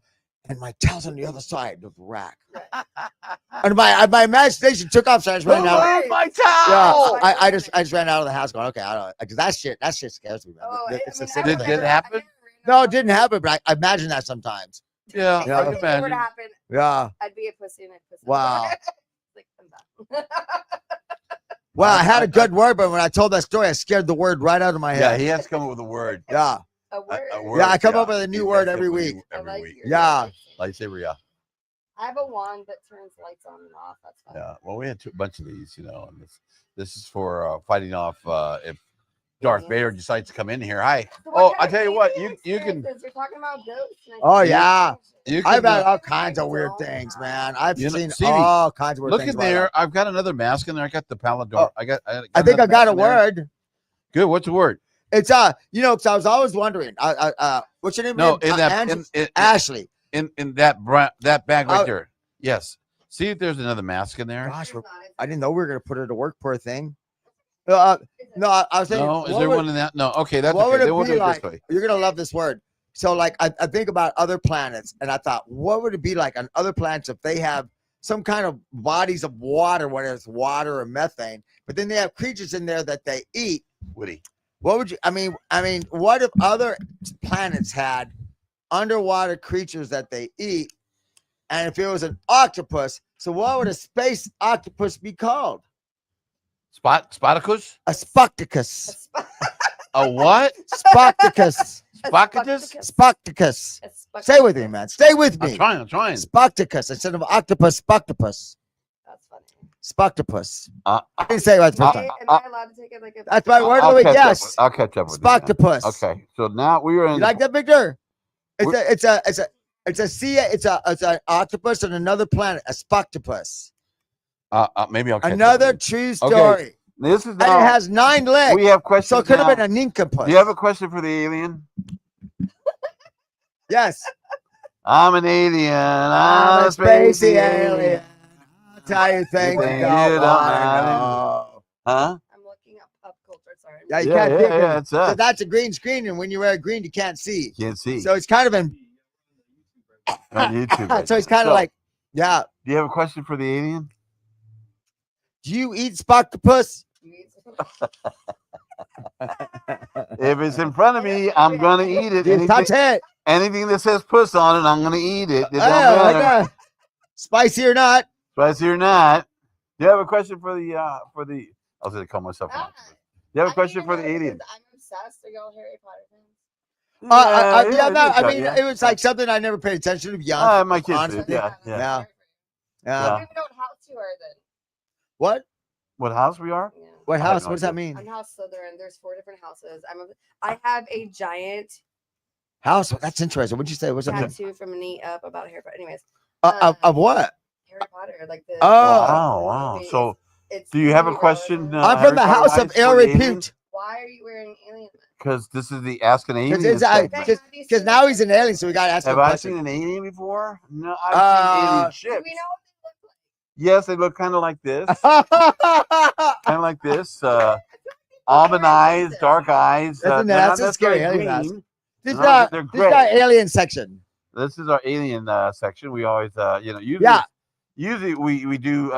and my towel's on the other side of the rack? And my imagination took off, so I just ran out. My towel. Yeah, I just ran out of the house going, okay, I don't, because that shit scares me, man. Did it happen? No, it didn't happen, but I imagine that sometimes. Yeah, Yeah. I can imagine. Yeah. I'd be a pussy and I'd pussy. Wow. Like, I'm done. Well, I had a good word, but when I told that story, I scared the word right out of my head. Yeah, he has to come up with a word. Yeah. A word. Yeah, I come up with a new word every week. Every week. Yeah. Lightsaber, yeah. I have a wand that turns lights on and off. That's fine. Yeah. Well, we had a bunch of these, and this is for fighting off if Darth Vader decides to come in here. Hi. So I tell you what, you can. You're talking about ghosts. Oh yeah. I've had all kinds kinds of weird things, man. I've seen see all kinds of weird look things. in there. I've got another mask in there. I got the Palador. I think I got a word. Good. What's the word? It's because I was always wondering. What's your name? No, in Ashley. In that bag right there. Yes. See if there's another mask in there. Gosh, I didn't know we were gonna put her to work. Poor thing. No, I was saying. No, is there one in that? No. Okay, that's what okay. would it be like? You're gonna love this word. So, like, I think about other planets, and I thought, what would it be like on other planets if they have some kind of bodies of water, whether it's water or methane, but then they have creatures in there that they eat? Woody. What would you? I mean, what if other planets had underwater creatures that they eat, and if it was an octopus, so what would a space octopus be called? Spoticus? A spocticus. A what? Spocticus. Spocticus? Spocticus. Stay with me, man. Stay with me. I'm trying. Spocticus instead of octopus, spoctopus. That's funny. Spoctopus. I didn't say it right the first time. Am I allowed to take it like a? That's my word of the week. Yes. I'll catch up with you. Spoctopus. Okay, so now we are in. You like that, Victor? It's an octopus on another planet. A spoctopus. Maybe I'll catch another true story. Okay. This is now, and it has 9 legs. We have questions. So it could have been a nincompoop. Do you have a question for the alien? Yes. I'm an alien. I'm a spacey alien. I'll tell you things you don't know. Huh? I'm looking up pop culture. Sorry. Yeah, you can't see. Yeah, it's so that's a green screen, and when you wear green, you can't see. Can't see. So it's kind of on YouTube. So it's kind of like, yeah. Do you have a question for the alien? Do you eat spoctopus? If it's in front of me, I'm gonna eat it. Touch it. Anything that says puss on it, I'm gonna eat it. It don't matter. Spicy or not? Spicy or not? Do you have a question for the? I was gonna call myself out. Do you have a question for the alien? I'm obsessed. Are y'all Harry Potter fans? It was like something I never paid attention to. Young. My kids did. Yeah. I don't even know what house you are then. What? What house we are? Yeah. What house? What does that mean? I'm House Slytherin. There's 4 different houses. I have a giant house. That's interesting. What'd you say? What's that? Tattoo from a knee up about Harry Potter. Anyways. Of what? Harry Potter, like the. Wow. So, do you have a question? I'm from the house of ill repute. Why are you wearing alien? Because this is the Ask an Alien. Because now he's an alien, so we got to ask him. Have I seen an alien before? No, I've seen alien ships. Do we know what they look like? Yes, they look kind of like this. Kind of like this. Almond eyes, dark eyes. That's a scary alien. This is our alien section. This is our alien section. We always, usually we do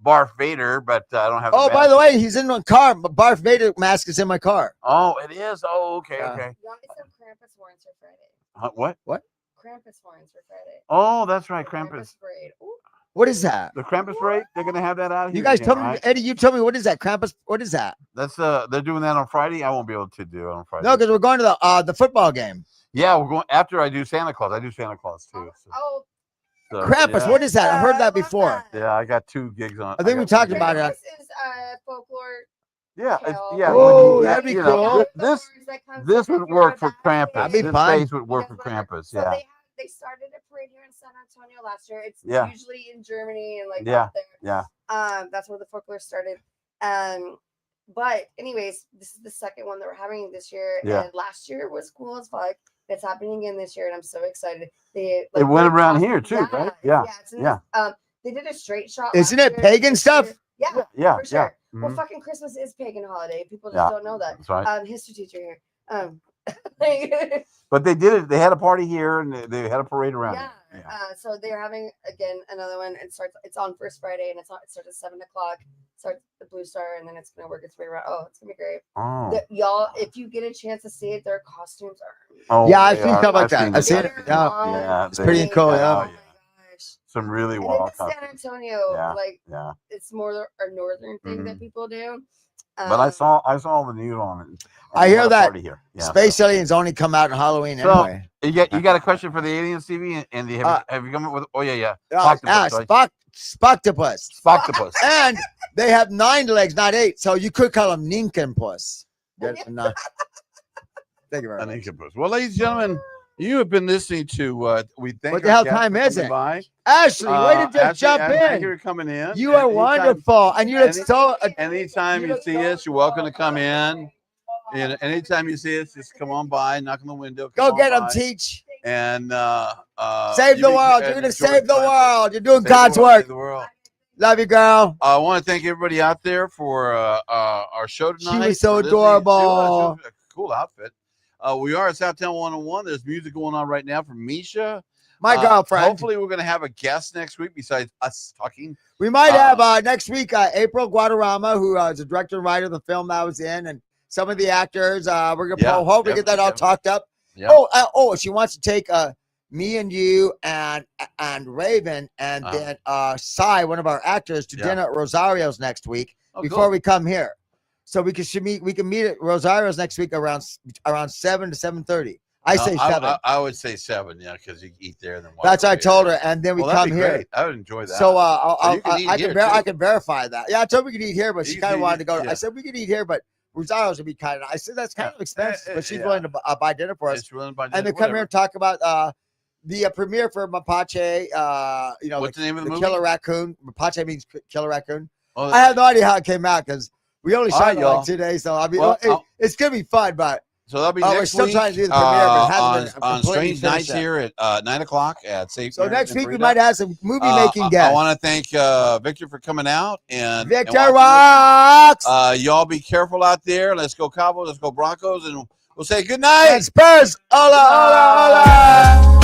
Barf Vader, but I don't have. Oh, by the way, he's in my car. Barf Vader mask is in my car. Oh, it is. Oh, okay, okay. You want me some Krampus horns for Friday? What? What? Krampus horns for Friday. Oh, that's right, Krampus. Parade. What is that? The Krampus parade. They're gonna have that out here. You guys again, tell me, right? Eddie. You tell me what is that? Krampus. What is that? That's they're doing that on Friday. I won't be able to do it on Friday. No, because we're going to the football game. Yeah, we're going after I do Santa Claus. I do Santa Claus too. So, Krampus. yeah. What is that? I heard that before. Yeah, I got 2 gigs on. I think we talked about it. This is folklore. Yeah, Yeah. Oh, that'd be cool. This would work for Krampus. That'd be This fun. space would work for Krampus. So Yeah. they started a parade here in San Antonio last year. It's Yeah. usually in Germany and like Yeah. out there. Yeah. That's where the folklore started. But anyways, this is the second one that we're having this year. Yeah. And last year was cool as fuck. It's happening again this year, and I'm so excited. It went around here too, right? Yeah. They did a straight shot. Isn't last it year, pagan this stuff? year. Yeah. Yeah. For sure. Yeah. Well, Mhm. fucking Christmas is pagan holiday. People just Yeah. don't know that. That's right. History teacher here. But they did it. They had a party here, and they had a parade around. Yeah. It. Yeah. So they're having again another one. It's on first Friday, and it starts at 7:00. Starts the Blue Star, and then it's gonna work its way around. Oh, it's gonna be great. Oh. Y'all, if you get a chance to see it, their costumes are. Oh, Yeah, I've they seen are. stuff like that. I've seen it. They're Yeah. Yeah, It's pretty cool. Oh, Yeah. Oh my gosh. Some really And wild it's San costumes. Antonio, Yeah. like Yeah. it's more a northern thing that people do. But I saw the news on it. I hear that here. Yeah, Space aliens only come out on Halloween So, anyway. You got a question for the aliens, TV, and have you come up with? Oh yeah. Spoctopus. Spoctopus. And they have 9 legs, not 8. So you could call them Ninkenpuss. Thank you very much. Ninkenpuss. Well, ladies and gentlemen, you have been listening to we thank. What the hell time is it? By. Ashley, way to just jump Thank you in. for coming in. You are wonderful, and you look so. Anytime you see us, you're welcome to come in. And anytime you see us, just come on by, knock on the window. Go get them, Teach. And save the world. You're gonna save the world. You're doing God's work. Love you, girl. I want to thank everybody out there for our show tonight. She was so adorable. She was a cool outfit. We are at Southtown 101. There's music going on right now from Misha. My girlfriend. Hopefully, we're going to have a guest next week besides us talking. We might have next week April Guadarrama, who is the director and writer of the film that I was in, and some of the actors. We're going to hopefully get that all talked up. Yeah. She wants to take me and you and Raven and then Cy, one of our actors, to dinner at Rosario's next week before we come here. So we can meet at Rosario's next week around 7 to 7:30. I say 7. I would say 7, yeah, because you eat there. Then that's what I told her, and then we come here. Great. I would enjoy that. So I can verify that. Yeah, I told her we could eat here, but she kind of wanted to go. Yeah. I said we could eat here, but Rosario's would be kind of. I said that's kind of expensive, but she's willing to buy dinner for us. And then come here and talk about the premiere for Mapache. What's the name of the movie? Killer Raccoon. Mapache means killer raccoon. Oh, I have no idea how it came out because we only shot it like 2 days. So I mean, it's gonna be fun, but. So that'll be next we're still week, trying to do the premiere, but it hasn't been on Strange Nights here at 9 o'clock at Safe. So next week we might have some movie making guests. I want to thank Victor for coming out and Victor rocks. Y'all be careful out there. Let's go Cowboys. Let's go Broncos, and we'll say good night. And Spurs. Hola, hola, hola.